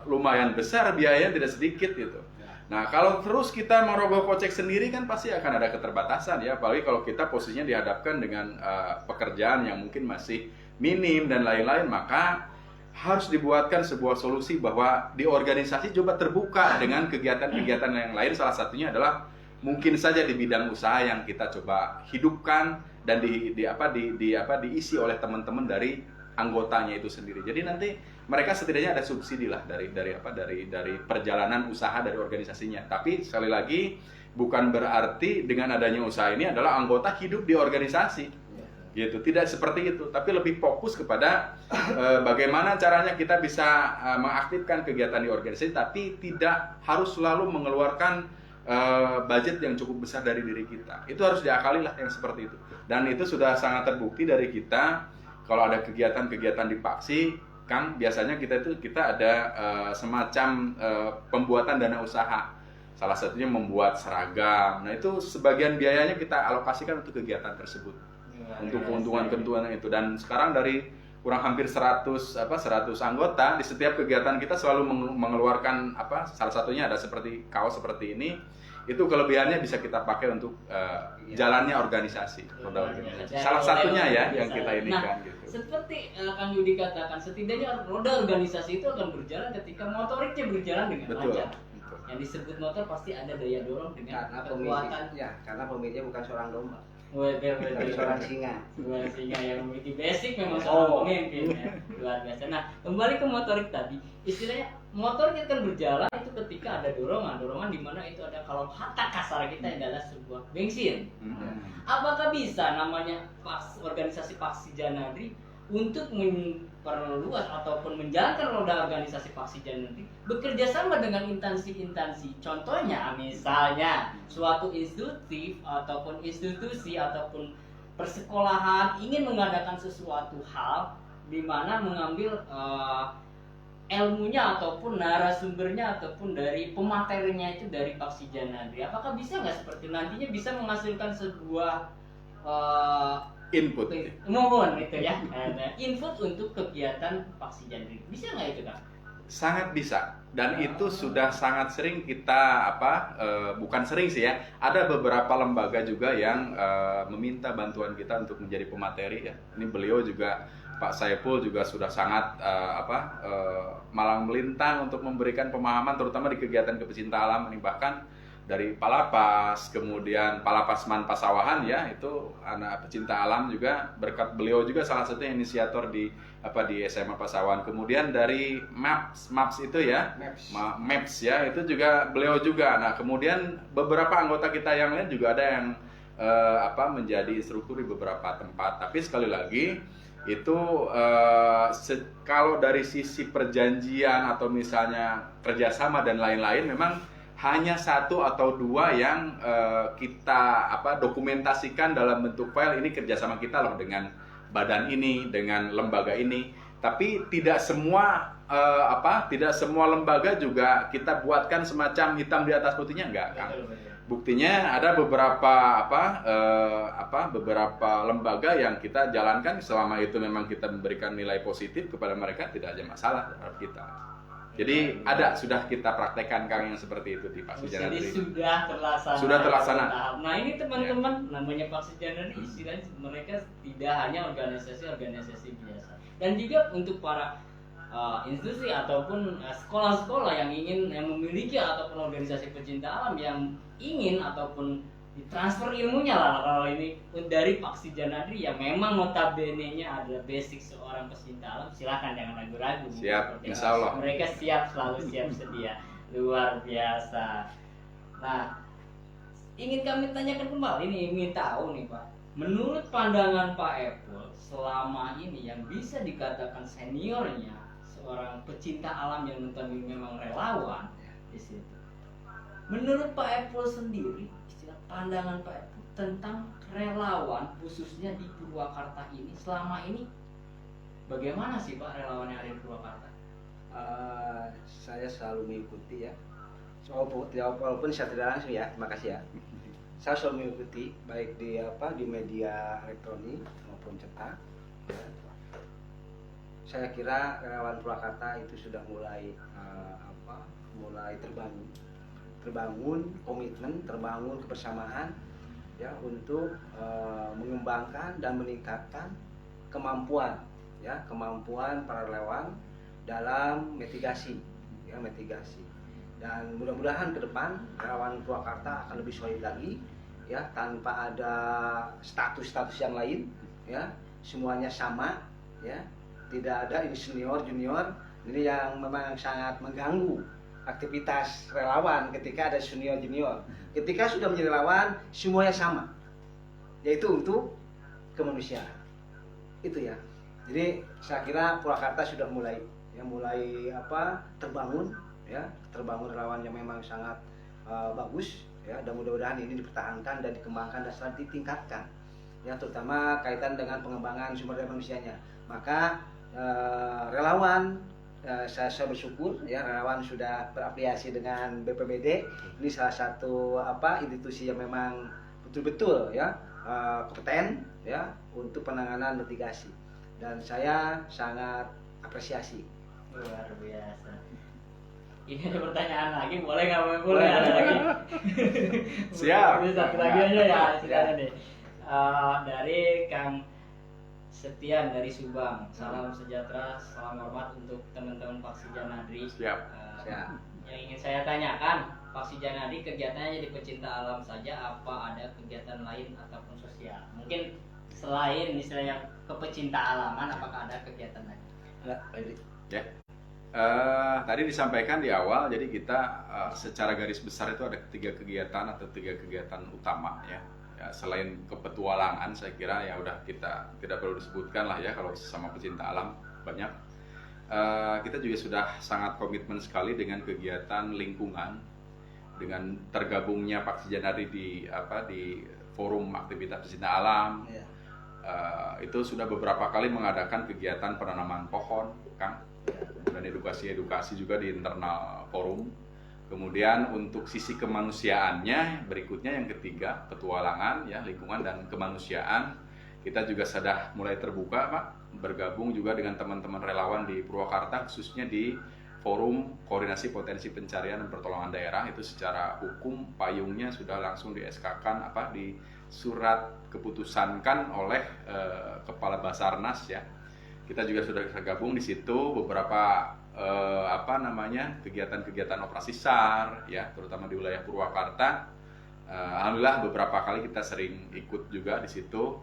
lumayan besar, biayanya tidak sedikit gitu. Nah, kalau terus kita merogoh kocek sendiri kan pasti akan ada keterbatasan ya, apalagi kalau kita posisinya dihadapkan dengan pekerjaan yang mungkin masih minim dan lain-lain, maka harus dibuatkan sebuah solusi bahwa di organisasi coba terbuka dengan kegiatan-kegiatan yang lain. Salah satunya adalah mungkin saja di bidang usaha yang kita coba hidupkan dan diisi oleh teman-teman dari anggotanya itu sendiri. Jadi nanti mereka setidaknya ada subsidi lah dari perjalanan usaha dari organisasinya. Tapi sekali lagi bukan berarti dengan adanya usaha ini adalah anggota hidup di organisasi. Gitu. Tidak seperti itu, tapi lebih fokus kepada bagaimana caranya kita bisa mengaktifkan kegiatan di organisasi tapi tidak harus selalu mengeluarkan budget yang cukup besar dari diri kita. Itu harus diakali lah yang seperti itu. Dan itu sudah sangat terbukti dari kita. Kalau ada kegiatan-kegiatan di Paksi, Kang, biasanya kita ada semacam pembuatan dana usaha. Salah satunya membuat seragam. Nah, itu sebagian biayanya kita alokasikan untuk kegiatan tersebut. Untuk keuntungan-keuntungan itu. Dan sekarang dari kurang hampir 100 anggota, di setiap kegiatan kita selalu mengeluarkan salah satunya ada seperti kaos seperti ini. Itu kelebihannya bisa kita pakai untuk jalannya organisasi, roda organisasi. Salah satunya ya yang kita ini kan gitu. Seperti Kang Yudi katakan, setidaknya roda organisasi itu akan berjalan ketika motoriknya berjalan dengan lancar. Yang disebut motor pasti ada daya dorong dengan kekuatan. Karena pemiliknya bukan seorang domba. Bukan seorang singa. Seorang singa yang memiliki basic memang seorang pemimpin ya. Luar biasa. Nah, kembali ke motorik tadi, istilahnya motorik kan berjalan itu ketika ada dorongan di mana itu ada, kalau kata kasar kita adalah sebuah bensin. Apakah bisa namanya organisasi Paksi Janadri untuk memperluas ataupun menjalankan roda organisasi Paksi Janadri bekerja sama dengan instansi-instansi, contohnya misalnya suatu institusi ataupun persekolahan ingin mengadakan sesuatu hal di mana mengambil ilmunya ataupun narasumbernya ataupun dari pematerinya itu dari Paksi Janadri. Apakah bisa nggak seperti nantinya bisa menghasilkan sebuah input mohon itu ya input untuk kegiatan Paksi Janadri, bisa nggak itu Kang? Sangat bisa, dan itu sudah sangat sering kita bukan sering sih ya, ada beberapa lembaga juga yang meminta bantuan kita untuk menjadi pemateri ya. Ini beliau juga Pak Saiful juga sudah sangat malang melintang untuk memberikan pemahaman terutama di kegiatan kepecinta alam ini. Bahkan dari Palapas, kemudian Palapasman Pasawahan ya, itu anak pecinta alam juga, berkat beliau juga salah satu inisiator di SMA Pasawahan. Kemudian dari MAPS itu ya, MAPS ya, itu juga beliau juga. Nah, kemudian beberapa anggota kita yang lain juga ada yang menjadi instruktur di beberapa tempat. Tapi sekali lagi itu kalau dari sisi perjanjian atau misalnya kerjasama dan lain-lain, memang hanya 1 atau 2 yang kita dokumentasikan dalam bentuk file. Ini kerjasama kita loh dengan badan ini, dengan lembaga ini. Tapi tidak semua lembaga juga kita buatkan semacam hitam di atas putihnya, enggak kan? Buktinya ada beberapa beberapa lembaga yang kita jalankan, selama itu memang kita memberikan nilai positif kepada mereka, tidak ada masalah terhadap kita. Jadi sudah kita praktekkan Kang yang seperti itu di Paksi Janadri. Jadi sudah terlaksana. Nah, ini teman-teman namanya Paksi Janadri, istilahnya mereka tidak hanya organisasi biasa. Dan juga untuk para institusi ataupun sekolah-sekolah yang memiliki ataupun organisasi pecinta alam yang ingin ataupun ditransfer ilmunya lah kalau ini dari Paksi Janadri yang memang notabene-nya adalah basic seorang pecinta alam, silakan jangan ragu-ragu. Siap, insya Allah. Mereka selalu siap sedia. Luar biasa. Nah, ingin kami tanyakan kembali nih, ingin tahu nih Pak, menurut pandangan Pak Epul selama ini yang bisa dikatakan seniornya seorang pecinta alam yang notabene memang relawan di situ. Menurut Pak Epul sendiri, pandangan Pak Epul tentang relawan khususnya di Purwakarta ini selama ini bagaimana sih Pak relawan yang ada di Purwakarta? Saya selalu mengikuti ya, walaupun saya tidak langsung ya, terima kasih ya. Saya selalu mengikuti baik di media elektronik maupun cetak ya. saya kira relawan Purwakarta itu sudah mulai terbangun komitmen, terbangun kebersamaan ya untuk mengembangkan dan meningkatkan kemampuan para relawan dalam mitigasi. Dan mudah-mudahan ke depan relawan Purwakarta akan lebih solid lagi ya, tanpa ada status yang lain ya, semuanya sama ya, tidak ada ini senior junior. Ini yang memang sangat mengganggu aktivitas relawan ketika ada senior junior. Ketika sudah menjadi relawan semuanya sama, yaitu untuk kemanusiaan itu ya. Jadi saya kira Purwakarta sudah mulai terbangun relawan yang memang sangat bagus ya, dan mudah-mudahan ini dipertahankan dan dikembangkan dan selalu ditingkatkan ya, terutama kaitan dengan pengembangan sumber daya manusianya. Maka relawan, saya bersyukur ya, relawan sudah berafiliasi dengan BPBD. Ini salah satu institusi yang memang betul-betul ya kompeten ya untuk penanganan mitigasi, dan saya sangat apresiasi. Luar biasa. Ini ada pertanyaan lagi, boleh nggak? Boleh, ada lagi. Siap. Ini satu lagi aja ya, silakan nih. Dari Kang Setian dari Subang. Salam sejahtera, salam hormat untuk teman-teman Paksi Janadri. Siap. Siap. Yang ingin saya tanyakan, Paksi Janadri kegiatannya jadi pecinta alam saja, apa ada kegiatan lain ataupun sosial? Mungkin selain istilahnya kepecinta alaman, apakah ada kegiatan lain? Ya. Tadi disampaikan di awal, jadi kita secara garis besar itu ada 3 kegiatan atau 3 kegiatan utama ya. Ya, selain kepetualangan, saya kira ya udah kita tidak perlu disebutkan lah ya, kalau sesama pecinta alam banyak. Kita juga sudah sangat komitmen sekali dengan kegiatan lingkungan, dengan tergabungnya Paksi Janadri di forum aktivitas pecinta alam. Ya. Itu sudah beberapa kali mengadakan kegiatan penanaman pohon, Kang. Kemudian edukasi juga di internal forum. Kemudian untuk sisi kemanusiaannya berikutnya yang ketiga, petualangan ya, lingkungan dan kemanusiaan. Kita juga sudah mulai terbuka Pak, bergabung juga dengan teman-teman relawan di Purwakarta, khususnya di forum koordinasi potensi pencarian dan pertolongan daerah. Itu secara hukum payungnya sudah langsung di SK-kan di surat keputusankan oleh Kepala Basarnas ya. Kita juga sudah tergabung di situ beberapa kegiatan-kegiatan operasi SAR ya, terutama di wilayah Purwakarta. Alhamdulillah beberapa kali kita sering ikut juga di situ.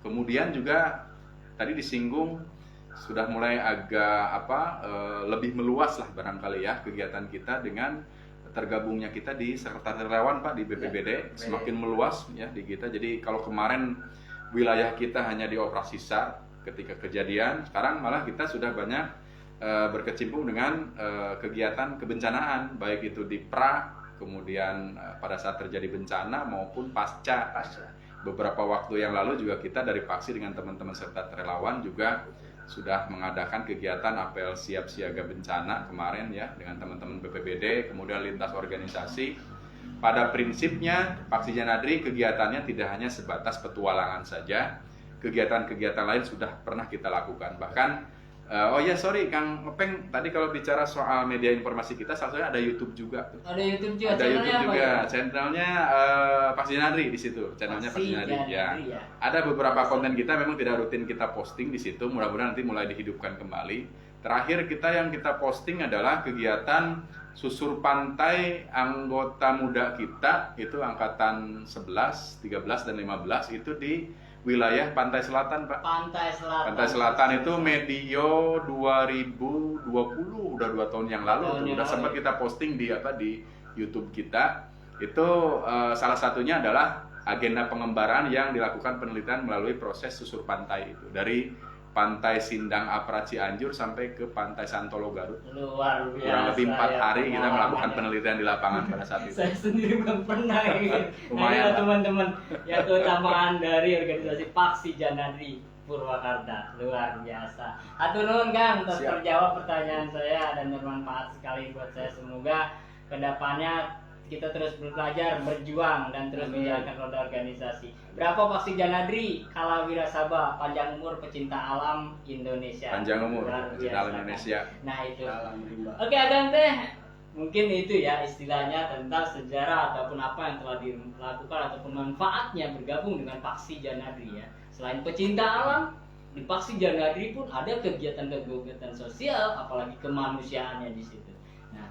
Kemudian juga tadi disinggung sudah mulai agak lebih meluas lah barangkali ya kegiatan kita dengan tergabungnya kita di sekretariat relawan Pak di BPBD, semakin meluas ya di kita. Jadi kalau kemarin wilayah kita hanya di operasi SAR ketika kejadian, sekarang malah kita sudah banyak berkecimpung dengan kegiatan kebencanaan, baik itu di pra, kemudian pada saat terjadi bencana maupun pasca. Beberapa waktu yang lalu juga kita dari Paksi dengan teman-teman serta relawan juga sudah mengadakan kegiatan apel siap siaga bencana kemarin ya dengan teman-teman BPBD, kemudian lintas organisasi. Pada prinsipnya Paksi Janadri kegiatannya tidak hanya sebatas petualangan saja, kegiatan-kegiatan lain sudah pernah kita lakukan. Bahkan Kang Openg, tadi kalau bicara soal media informasi kita, salah satunya ada YouTube juga. Ada YouTube juga. Ada YouTube juga. Ya? Channelnya Paksi Janadri di situ. Channelnya Paksi Janadri ya. Ada beberapa konten kita memang tidak rutin kita posting di situ. Mudah-mudahan nanti mulai dihidupkan kembali. Terakhir yang kita posting adalah kegiatan susur pantai anggota muda kita, itu angkatan 11, 13 dan 15 itu di wilayah Pantai Selatan, Pak. Pantai Selatan itu medio 2020, udah 2 tahun yang lalu, udah sempat kita posting di YouTube kita. Itu salah satunya adalah agenda pengembaraan yang dilakukan penelitian melalui proses susur pantai itu dari Pantai Sindang Apra Cianjur sampai ke Pantai Santolo Garut. Luar biasa. Kurang lebih 4 hari kita melakukan penelitian di lapangan pada saat itu. Saya sendiri belum pernah gitu. Lumayan, Nah, teman-teman, yang keutamaan dari organisasi Paksi Janadri Purwakarta. Luar biasa. Hatur nuhun Kang atas terjawab pertanyaan saya dan bermanfaat sekali buat saya. Semoga kedepannya kita terus belajar, berjuang dan terus menjalankan roda organisasi. Berapa Pak Sih Janadri, Kala Wirasaba, panjang umur, pecinta alam Indonesia. Panjang umur, Luar pecinta alam biasa, Indonesia. kan? Nah itu. Salam rimba. Oke Agam teh, mungkin itu ya istilahnya tentang sejarah ataupun apa yang telah dilakukan ataupun manfaatnya bergabung dengan Paksi Janadri ya. Selain pecinta alam, di Paksi Janadri pun ada kegiatan-kegiatan sosial, apalagi kemanusiaannya di situ. Nah,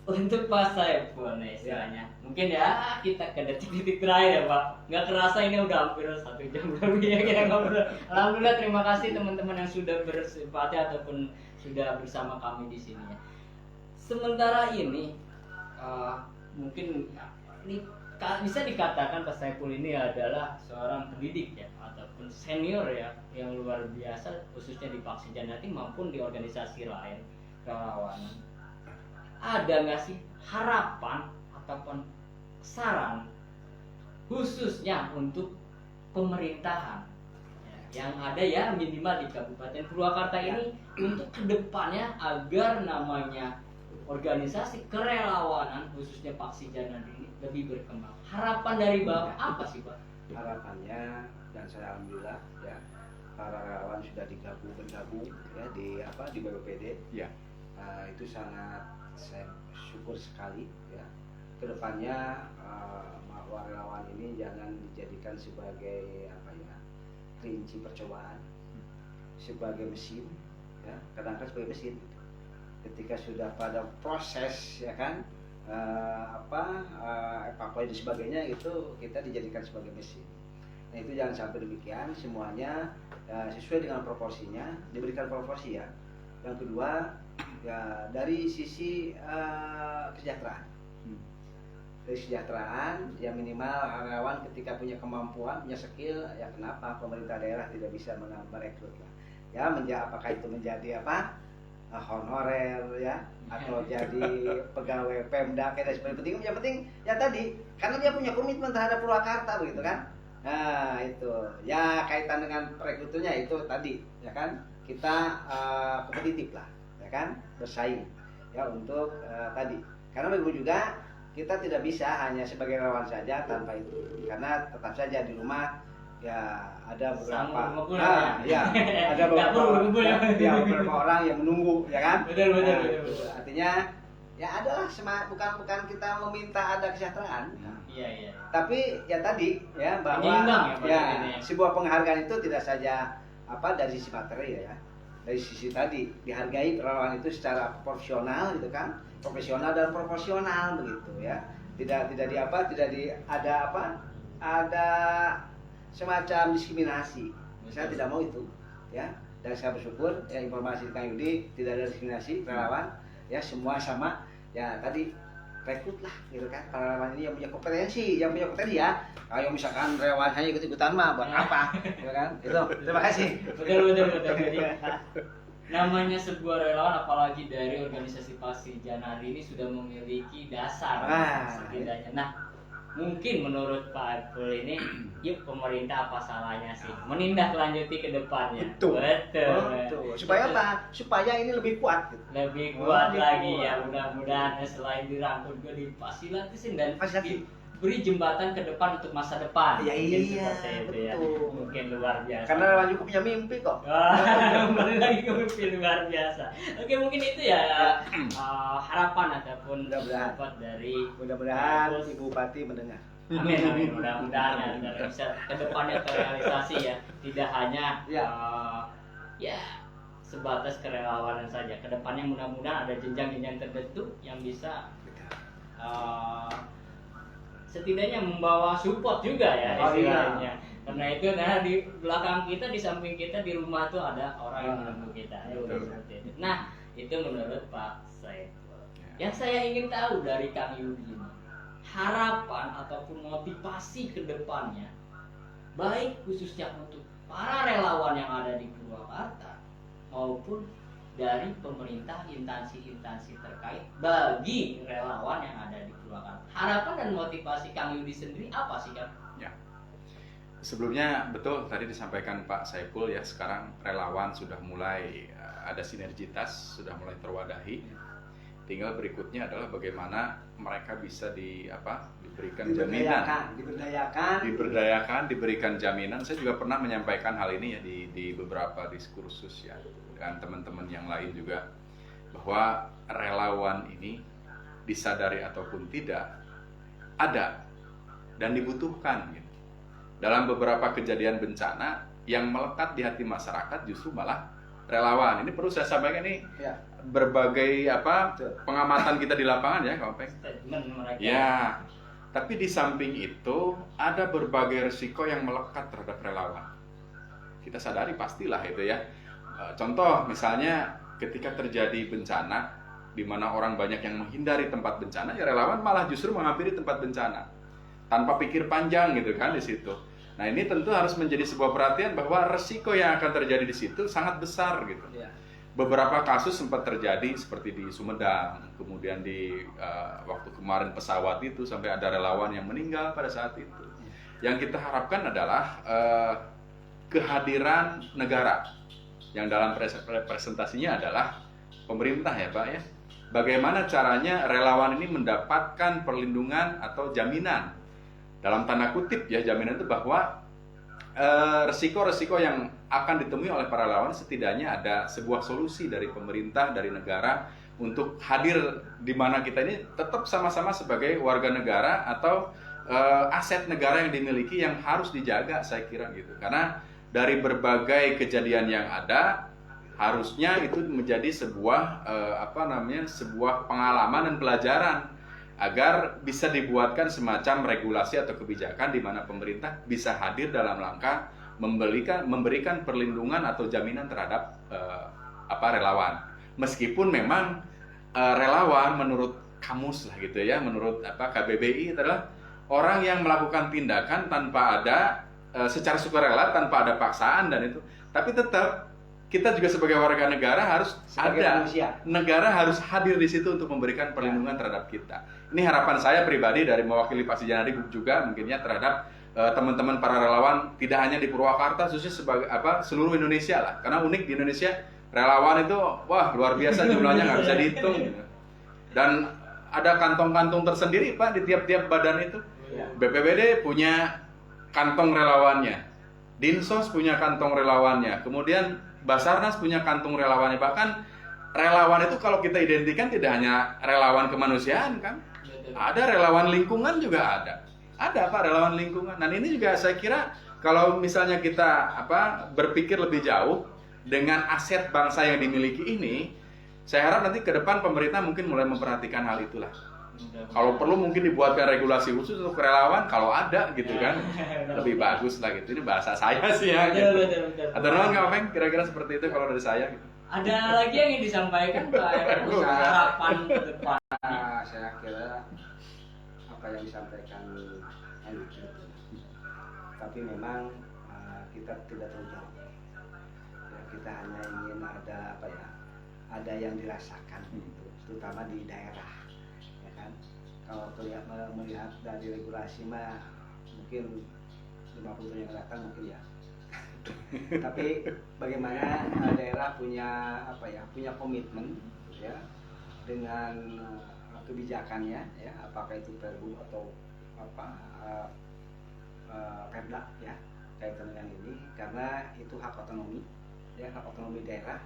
untuk Pak Saiful nih istilahnya, mungkin ya kita ke detik-detik terakhir ya Pak. Nggak kerasa ini udah hampir 1 jam lebih ya kita ngobrol. Alhamdulillah, terima kasih teman-teman yang sudah bersimpati ataupun sudah bersama kami di sini ya. Sementara ini mungkin ini bisa dikatakan Pak Saiful ini adalah seorang pendidik ya ataupun senior ya yang luar biasa khususnya di Paksi Janadri maupun di organisasi lain relawanan. Ada nggak sih harapan ataupun saran khususnya untuk pemerintahan yang ada ya minimal di Kabupaten Purwakarta ini untuk kedepannya agar namanya organisasi kerelawanan khususnya Paksi Janadri ini lebih berkembang. Harapan dari Bapak apa sih Pak? Harapannya, dan saya alhamdulillah ya para relawan sudah bergabung ya di BPPD. Ya. Itu sangat saya syukur sekali ya. Kedepannya bahwa relawan ini jangan dijadikan sebagai kelinci percobaan, sebagai mesin ya, kadang-kadang sebagai mesin. Ketika sudah pada proses ya kan evakuasi dan sebagainya, itu kita dijadikan sebagai mesin. Nah itu jangan sampai demikian, semuanya sesuai dengan proporsinya, diberikan proporsi ya. Yang kedua ya dari sisi kesejahteraan. Dari kesejahteraan ya minimal relawan ketika punya kemampuan, punya skill ya kenapa pemerintah daerah tidak bisa merekrut lah. Ya apakah itu menjadi honorer ya atau jadi pegawai Pemda kayak seperti yang penting ya tadi karena dia punya komitmen terhadap Purwakarta begitu kan. Nah itu ya kaitan dengan perekrutannya itu tadi ya kan kita kompetitif lah ya kan, bersaing ya untuk tadi karena begitu juga kita tidak bisa hanya sebagai relawan saja tanpa itu, karena tetap saja di rumah ya ada beberapa ada beberapa orang yang menunggu ya kan. Betul. Artinya ya adalah bukan kita meminta ada kesejahteraan. Iya. Tapi ya tadi ya bahwa ya, sebuah penghargaan itu tidak saja dari sisi materi ya. Dari sisi tadi dihargai relawan itu secara profesional gitu kan. Profesional dan proporsional begitu ya. Tidak ada semacam diskriminasi. Saya tidak mau itu ya, dan saya bersyukur ya informasi Kang Yudi tidak ada diskriminasi relawan ya, semua sama ya. Tadi rekrut lah gitu kan para relawan ini yang punya kompetensi ya. Kalau misalkan relawan hanya ikut-ikutan mah buat apa gitu kan. Itu terima kasih. Betul. Namanya sebuah relawan apalagi dari organisasi Paksi Janadri ini sudah memiliki dasar setidaknya. Nah, mungkin menurut Pak Saiful ini, yuk pemerintah apa salahnya sih menindaklanjuti ke depannya? Betul. Supaya apa? Supaya ini lebih kuat gitu. Lebih kuat lagi ya, mudah-mudahan selain dirangkul juga difasilitasin dan beri jembatan ke depan untuk masa depan. Ya, iya, betul. Ya. Mungkin luar biasa. Karena relawan juga punya mimpi kok. Kembali lagi ke mimpi luar biasa. Oke, mungkin itu ya harapan ataupun pendapat dari mudah-mudahan Ibu Bupati mendengar. Amin. Mudah-mudahan ya, bisa ke depannya terrealisasi ya. Tidak hanya sebatas kerelawanan saja. Ke depannya mudah-mudahan ada jenjang-jenjang tertentu yang bisa setidaknya membawa support juga ya istilahnya. Karena itu di belakang kita, di samping kita, di rumah tuh ada orang yang menunggu kita. Nah, itu menurut Pak Saiful. Yang saya ingin tahu dari Kang Yudi ini, harapan ataupun motivasi ke depannya baik khususnya untuk para relawan yang ada di Purwakarta maupun dari pemerintah instansi-instansi terkait bagi relawan yang ada di Purwakarta. Harapan dan motivasi Kang Yudi sendiri apa sih Kang? Ya. Sebelumnya betul tadi disampaikan Pak Saiful ya, sekarang relawan sudah mulai ada sinergitas, sudah mulai terwadahi. tinggal berikutnya adalah bagaimana mereka bisa diberikan jaminan, diberdayakan, diberikan jaminan. Saya juga pernah menyampaikan hal ini ya di beberapa diskursus ya dengan teman-teman yang lain juga, bahwa relawan ini disadari ataupun tidak ada dan dibutuhkan gitu. Dalam beberapa kejadian bencana yang melekat di hati masyarakat justru malah relawan. Ini perlu saya sampaikan nih Ya. berbagai pengamatan kita di lapangan ya, Kak Openg. Statement mereka. Ya, tapi di samping itu ada berbagai risiko yang melekat terhadap relawan. Kita sadari pastilah itu ya. Contoh misalnya ketika terjadi bencana di mana orang banyak yang menghindari tempat bencana, ya relawan malah justru menghampiri tempat bencana tanpa pikir panjang gitu kan di situ. Nah, ini tentu harus menjadi sebuah perhatian bahwa risiko yang akan terjadi di situ sangat besar gitu. Ya. Beberapa kasus sempat terjadi seperti di Sumedang, kemudian di waktu kemarin pesawat itu sampai ada relawan yang meninggal pada saat itu. Yang kita harapkan adalah kehadiran negara yang dalam presentasinya adalah pemerintah ya Pak ya. Bagaimana caranya relawan ini mendapatkan perlindungan atau jaminan, dalam tanda kutip ya, jaminan itu bahwa resiko-resiko yang akan ditemui oleh para relawan setidaknya ada sebuah solusi dari pemerintah, dari negara untuk hadir di mana kita ini tetap sama-sama sebagai warga negara atau aset negara yang dimiliki yang harus dijaga, saya kira gitu. Karena dari berbagai kejadian yang ada, harusnya itu menjadi sebuah sebuah pengalaman dan pelajaran agar bisa dibuatkan semacam regulasi atau kebijakan di mana pemerintah bisa hadir dalam rangka memberikan perlindungan atau jaminan terhadap relawan. Meskipun memang relawan menurut kamus lah gitu ya, menurut KBBI adalah orang yang melakukan tindakan tanpa ada secara sukarela, tanpa ada paksaan dan itu. Tapi tetap kita juga sebagai warga negara harus negara harus hadir di situ untuk memberikan perlindungan terhadap kita. Ini harapan saya pribadi dari mewakili Pak Sijanadi juga mungkinnya terhadap teman-teman para relawan, tidak hanya di Purwakarta, khususnya sebagai seluruh Indonesia lah. Karena unik di Indonesia relawan itu wah luar biasa jumlahnya, nggak bisa dihitung. Dan ada kantong-kantong tersendiri Pak di tiap-tiap badan itu. BPBD punya kantong relawannya, Dinsos punya kantong relawannya, kemudian Basarnas punya kantung relawannya. Bahkan relawan itu kalau kita identikan tidak hanya relawan kemanusiaan kan, ada relawan lingkungan juga ada Pak relawan lingkungan. Dan ini juga saya kira kalau misalnya kita berpikir lebih jauh dengan aset bangsa yang dimiliki ini, saya harap nanti ke depan pemerintah mungkin mulai memperhatikan hal itulah. Kalau perlu mungkin dibuatkan regulasi khusus untuk relawan kalau ada gitu kan, lebih bagus lah gitu. Ini bahasa saya sih ya gitu. Atau nggak Openg, kira-kira seperti itu kalau dari saya gitu. Ada lagi yang ingin disampaikan Pak, harapan ke depan? Saya kira apa yang disampaikan enak, tapi memang kita tidak tahu jauh. Ya, kita hanya ingin ada yang dirasakan, terutama di daerah. Kalau melihat dari regulasi mah mungkin 50 tahun yang datang mungkin ya. Tapi bagaimana daerah punya komitmen ya dengan kebijakannya ya, apakah itu Perbu atau Perda ya kaitan dengan ini, karena itu hak otonomi ya, hak otonomi daerah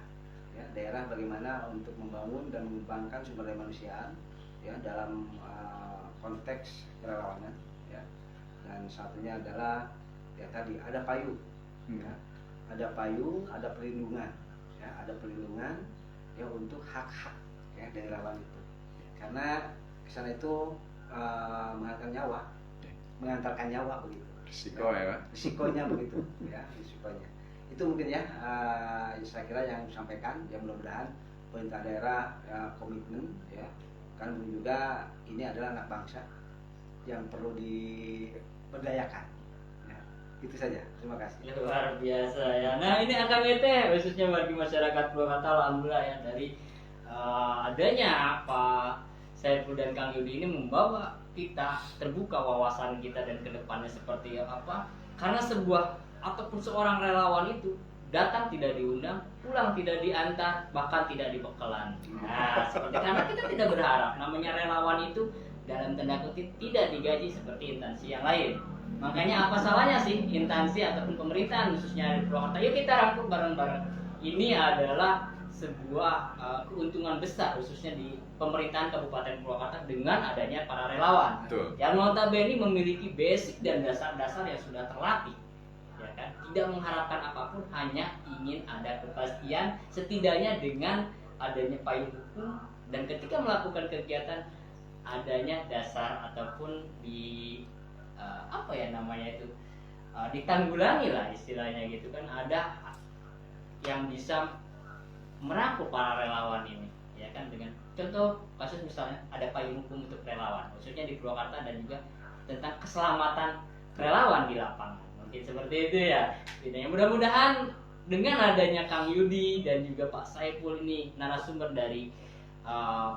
ya, daerah bagaimana untuk membangun dan mengembangkan sumber daya manusia ya dalam konteks kerelawanan ya. Dan satunya adalah ya tadi ada payung ya, ada payung, ada perlindungan ya, ada perlindungan ya untuk hak-hak ya dari relawan itu, karena kesana itu mengantarkan nyawa begitu, risiko ya Pak, risikonya begitu ya, risikonya itu mungkin ya. Saya kira yang disampaikan ya, mudah-mudahan pemerintah daerah ya, komitmen ya, kan juga ini adalah anak bangsa yang perlu diberdayakan ya. Itu saja, terima kasih. Luar biasa ya. Nah ini AKBT khususnya bagi masyarakat Purwakarta, alhamdulillah ya, dari adanya Pak Saiful dan Kang Yudi ini membawa kita terbuka wawasan kita dan kedepannya seperti apa, karena sebuah ataupun seorang relawan itu datang tidak diundang, pulang tidak diantar, bahkan tidak dibekelan. Nah, seperti karena kita tidak berharap namanya relawan itu dalam tanda kutip tidak digaji seperti instansi yang lain. Makanya apa salahnya sih instansi ataupun pemerintahan khususnya di Purwakarta? Yuk kita rangkum bareng-bareng. Ini adalah sebuah keuntungan besar khususnya di pemerintahan Kabupaten Purwakarta dengan adanya para relawan. Betul. Yang notabene memiliki basic dan dasar-dasar yang sudah terlatih. Ya kan? Tidak mengharapkan apapun, hanya ingin ada kepastian setidaknya dengan adanya payung hukum dan ketika melakukan kegiatan adanya dasar ataupun apa ya namanya itu ditanggulangi lah istilahnya gitu kan, ada yang bisa merangkul para relawan ini ya kan, dengan contoh kasus misalnya ada payung hukum untuk relawan khususnya di Purwakarta dan juga tentang keselamatan relawan di lapangan, mungkin seperti itu ya. Jadi mudah-mudahan dengan adanya Kang Yudi dan juga Pak Saiful ini narasumber dari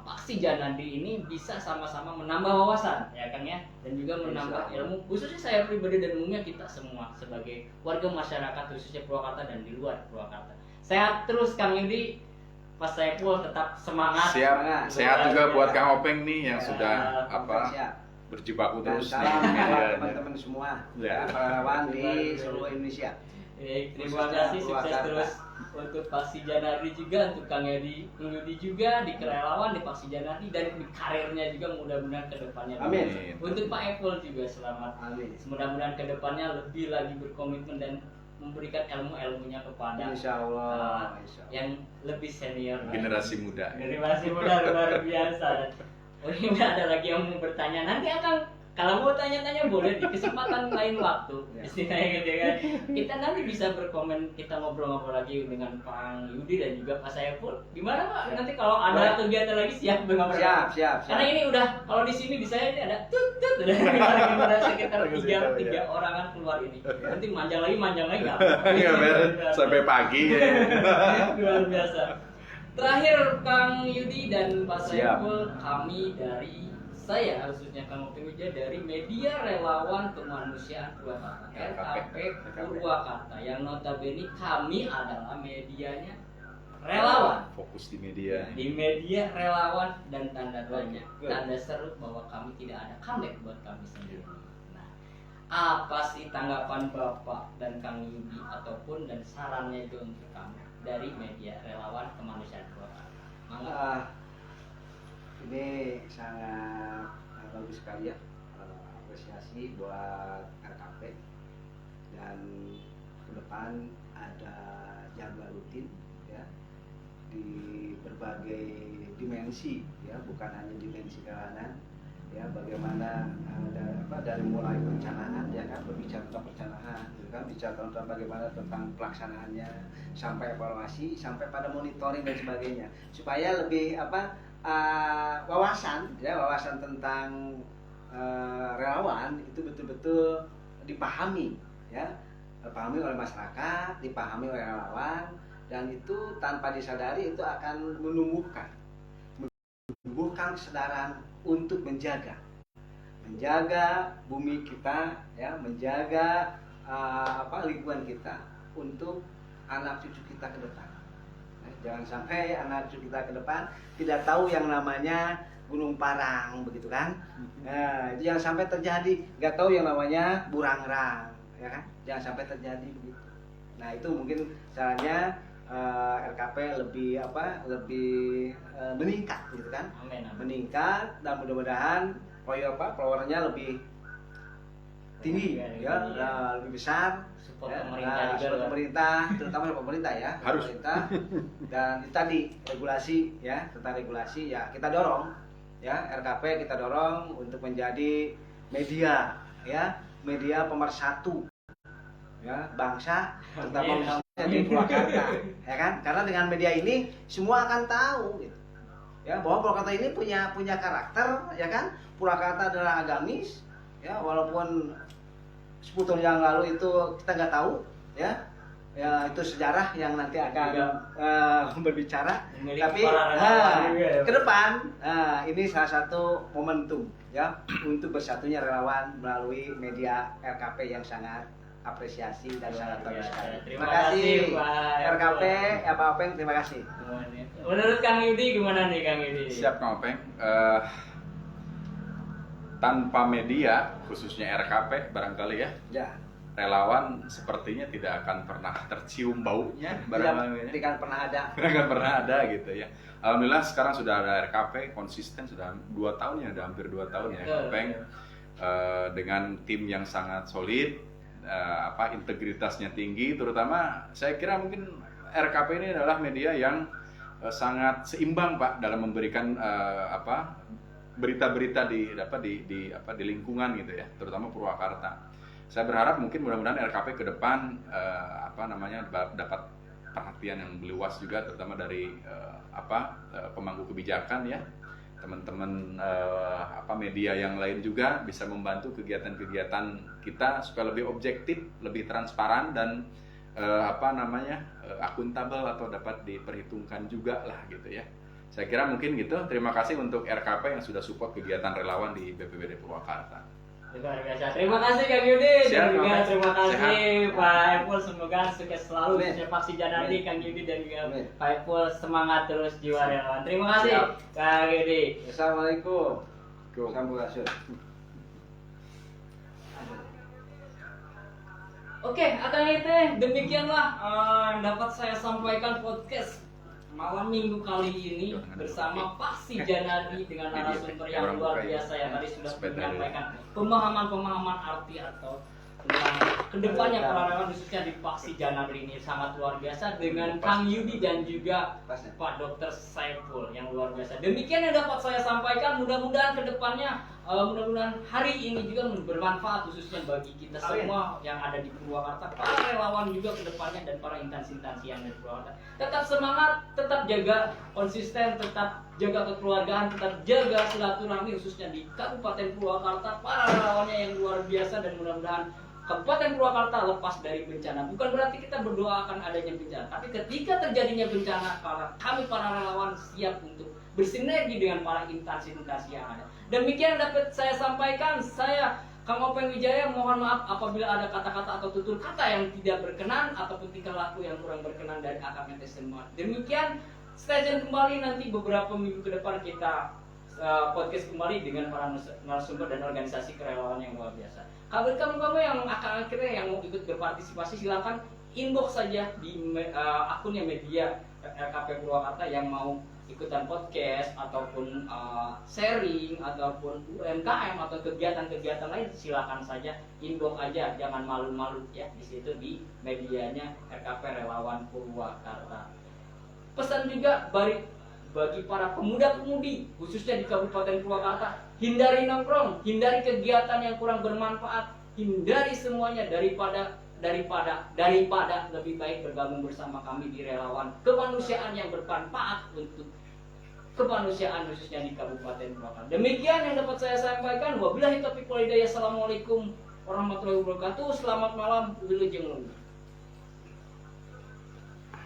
Paksi Janadi ini bisa sama-sama menambah wawasan ya Kang ya, dan juga menambah ilmu khususnya saya pribadi dan umumnya kita semua sebagai warga masyarakat khususnya Purwakarta dan di luar Purwakarta. Sehat terus Kang Yudi, Pak Saiful tetap semangat. Siap, sehat juga buat Kang Openg nih yang sudah siap. berjibaku Dan terus salam nih. buat teman-teman semua Ya. para relawan di seluruh Indonesia. Terima kasih, sukses terus untuk Paksi Janadi juga, untuk Kang Yudi juga di kerelawan di Paksi Janadi dan di karirnya juga mudah-mudahan kedepannya. Amin. Untuk Pak Epul juga selamat. Amin. Mudah-mudahan kedepannya lebih lagi berkomitmen dan memberikan ilmu-ilmunya kepada Insya Allah. yang lebih senior. Generasi muda. Generasi muda luar biasa. Oh ini udah ada lagi yang mau bertanya. Nanti akan kalau mau tanya-tanya boleh di kesempatan lain waktu. Istilahnya gitu kan. Kita nanti bisa berkomen, kita ngobrol-ngobrol lagi dengan Pak Yudi dan juga Pak Saiful. Gimana Pak? Nanti kalau ada kegiatan lagi siap ngobrol. Siap. Karena ini udah kalau di sini di saya ini ada tut ada sekitar tiga orangan keluar ini. Nanti manjang lagi nggak? Nggak beres sampai pagi ya. Luar biasa. Terakhir Kang Yudi dan Pak Siap. Saiful, kami dari saya khususnya Kang Openg Wijaya dari Media Relawan Kemanusiaan Purwakarta RKP Purwakarta yang notabene kami adalah medianya relawan. Fokus di media. Di media relawan dan tanda seru bahwa kami tidak ada comeback buat kami sendiri. Nah, apa sih tanggapan Bapak dan Kang Yudi ataupun dan sarannya itu untuk kami dari Media Relawan Kemanusiaan Purwakarta? Mangga. Ini sangat bagus sekali ya, apresiasi buat RKP, dan ke depan ada jadwal rutin ya di berbagai dimensi ya, bukan hanya dimensi keamanan ya, bagaimana dari mulai perencanaan ya kan, berbicara tentang perencanaan gitu kan, bicara tentang bagaimana tentang pelaksanaannya sampai evaluasi sampai pada monitoring dan sebagainya, supaya lebih wawasan tentang relawan itu betul-betul dipahami ya, dipahami oleh masyarakat, dipahami oleh relawan, dan itu tanpa disadari itu akan menumbuhkan kesadaran untuk menjaga bumi kita ya, menjaga lingkungan kita untuk anak cucu kita ke depan. Jangan sampai anak cucu kita ke depan tidak tahu yang namanya Gunung Parang begitu kan. Nah, itu jangan sampai terjadi, nggak tahu yang namanya Burangrang ya kan, jangan sampai terjadi begitu. Nah itu mungkin caranya RKP lebih meningkat gitu kan. Amin. Meningkat, dan mudah-mudahan followernya lebih tinggi ya, lebih besar. Support Ya, pemerintah juga. Pemerintah, terutama pemerintah ya, Harus. pemerintah. Dan itu tadi regulasi ya, tentang regulasi ya kita dorong ya, RKP kita dorong untuk menjadi media ya, media pemersatu ya bangsa, terutama khususnya di Purwakarta ya kan, karena dengan media ini semua akan tahu gitu ya, bahwa Purwakarta ini punya karakter ya kan. Purwakarta adalah agamis ya, walaupun 10 tahun yang lalu itu kita nggak tahu ya itu sejarah yang nanti akan berbicara. Tapi ke depan ini salah satu momentum ya untuk bersatunya relawan melalui media RKP yang sangat apresiasi dan sangat Luar bagus biasa. sekali. Terima kasih, Pak RKP, Epul. ya Pak Openg, terima kasih. Menurut Kang Yudi gimana nih Kang Yudi? Siap Kang Openg. Tanpa media, khususnya RKP barangkali ya, Ya. relawan sepertinya tidak akan pernah tercium baunya barangkali. Tidak pernah ada. Nggak pernah ada gitu ya. Alhamdulillah sekarang sudah ada RKP konsisten sudah 2 tahun ya, udah hampir 2 tahun ya Kang Openg. Dengan tim yang sangat solid, integritasnya tinggi, terutama saya kira mungkin RKP ini adalah media yang sangat seimbang Pak dalam memberikan berita-berita di lingkungan gitu ya, terutama Purwakarta. Saya berharap mungkin mudah-mudahan RKP ke depan dapat perhatian yang lebih luas juga, terutama dari pemangku kebijakan ya, teman-teman media yang lain juga bisa membantu kegiatan-kegiatan kita supaya lebih objektif, lebih transparan dan akuntabel atau dapat diperhitungkan juga lah gitu ya. Saya kira mungkin gitu. Terima kasih untuk RKP yang sudah support kegiatan relawan di BPBD Purwakarta. Luar biasa. Terima kasih Kang Yudi dan Siap, juga Pak. terima kasih Sehat. Pak Epul, semoga sukses selalu Amin. khususnya Paksi Janardi, Amin. Kang Yudi dan juga Amin. Pak Epul, semangat terus jiwa relawan. Terima kasih Siap. Kang Yudi. Assalamualaikum. Sampurasun. Oke, akan itu demikianlah yang dapat saya sampaikan podcast malam minggu kali ini bersama Paksi Janardi dengan narasumber yang luar biasa yang tadi sudah menyampaikan pemahaman arti atau tentang kedepannya para relawan khususnya di Paksi Janardi ini sangat luar biasa dengan Kang Yudi dan juga Pak Dr. Saiful yang luar biasa. Demikian yang dapat saya sampaikan, mudah-mudahan kedepannya mudah-mudahan hari ini juga bermanfaat khususnya bagi kita semua yang ada di Purwakarta, para relawan juga kedepannya dan para instansi-instansi yang ada di Purwakarta. Tetap semangat, tetap jaga konsisten, tetap jaga kekeluargaan, tetap jaga silaturahmi khususnya di Kabupaten Purwakarta, para relawannya yang luar biasa dan mudah-mudahan Kabupaten Purwakarta lepas dari bencana. Bukan berarti kita berdoa akan adanya bencana, tapi ketika terjadinya bencana, kami para relawan siap untuk bersinergi dengan para instansi-instansi yang ada. Demikian yang dapat saya sampaikan. Saya Kang Openg Wijaya, mohon maaf apabila ada kata-kata atau tutur kata yang tidak berkenan ataupun tingkah laku yang kurang berkenan dari AKMT semua. Demikian, stay tune kembali nanti beberapa minggu ke depan kita podcast kembali dengan para narasumber dan organisasi kerelawan yang luar biasa. Kamu yang akhirnya yang mau ikut berpartisipasi silakan inbox saja di akunnya media RKP Purwakarta yang mau ikutan podcast ataupun sharing ataupun UMKM atau kegiatan-kegiatan lain, silakan saja inbox aja, jangan malu-malu ya di situ di medianya RKP Relawan Purwakarta. Pesan juga bagi para pemuda-pemudi khususnya di Kabupaten Purwakarta, hindari nongkrong, hindari kegiatan yang kurang bermanfaat, hindari semuanya daripada lebih baik bergabung bersama kami di relawan kemanusiaan yang bermanfaat untuk kemanusiaan khususnya di Kabupaten Purwakarta. Demikian yang dapat saya sampaikan. Wabillahi taufiq wal hidayah. Assalamualaikum warahmatullahi wabarakatuh. Selamat malam. Wilujeng.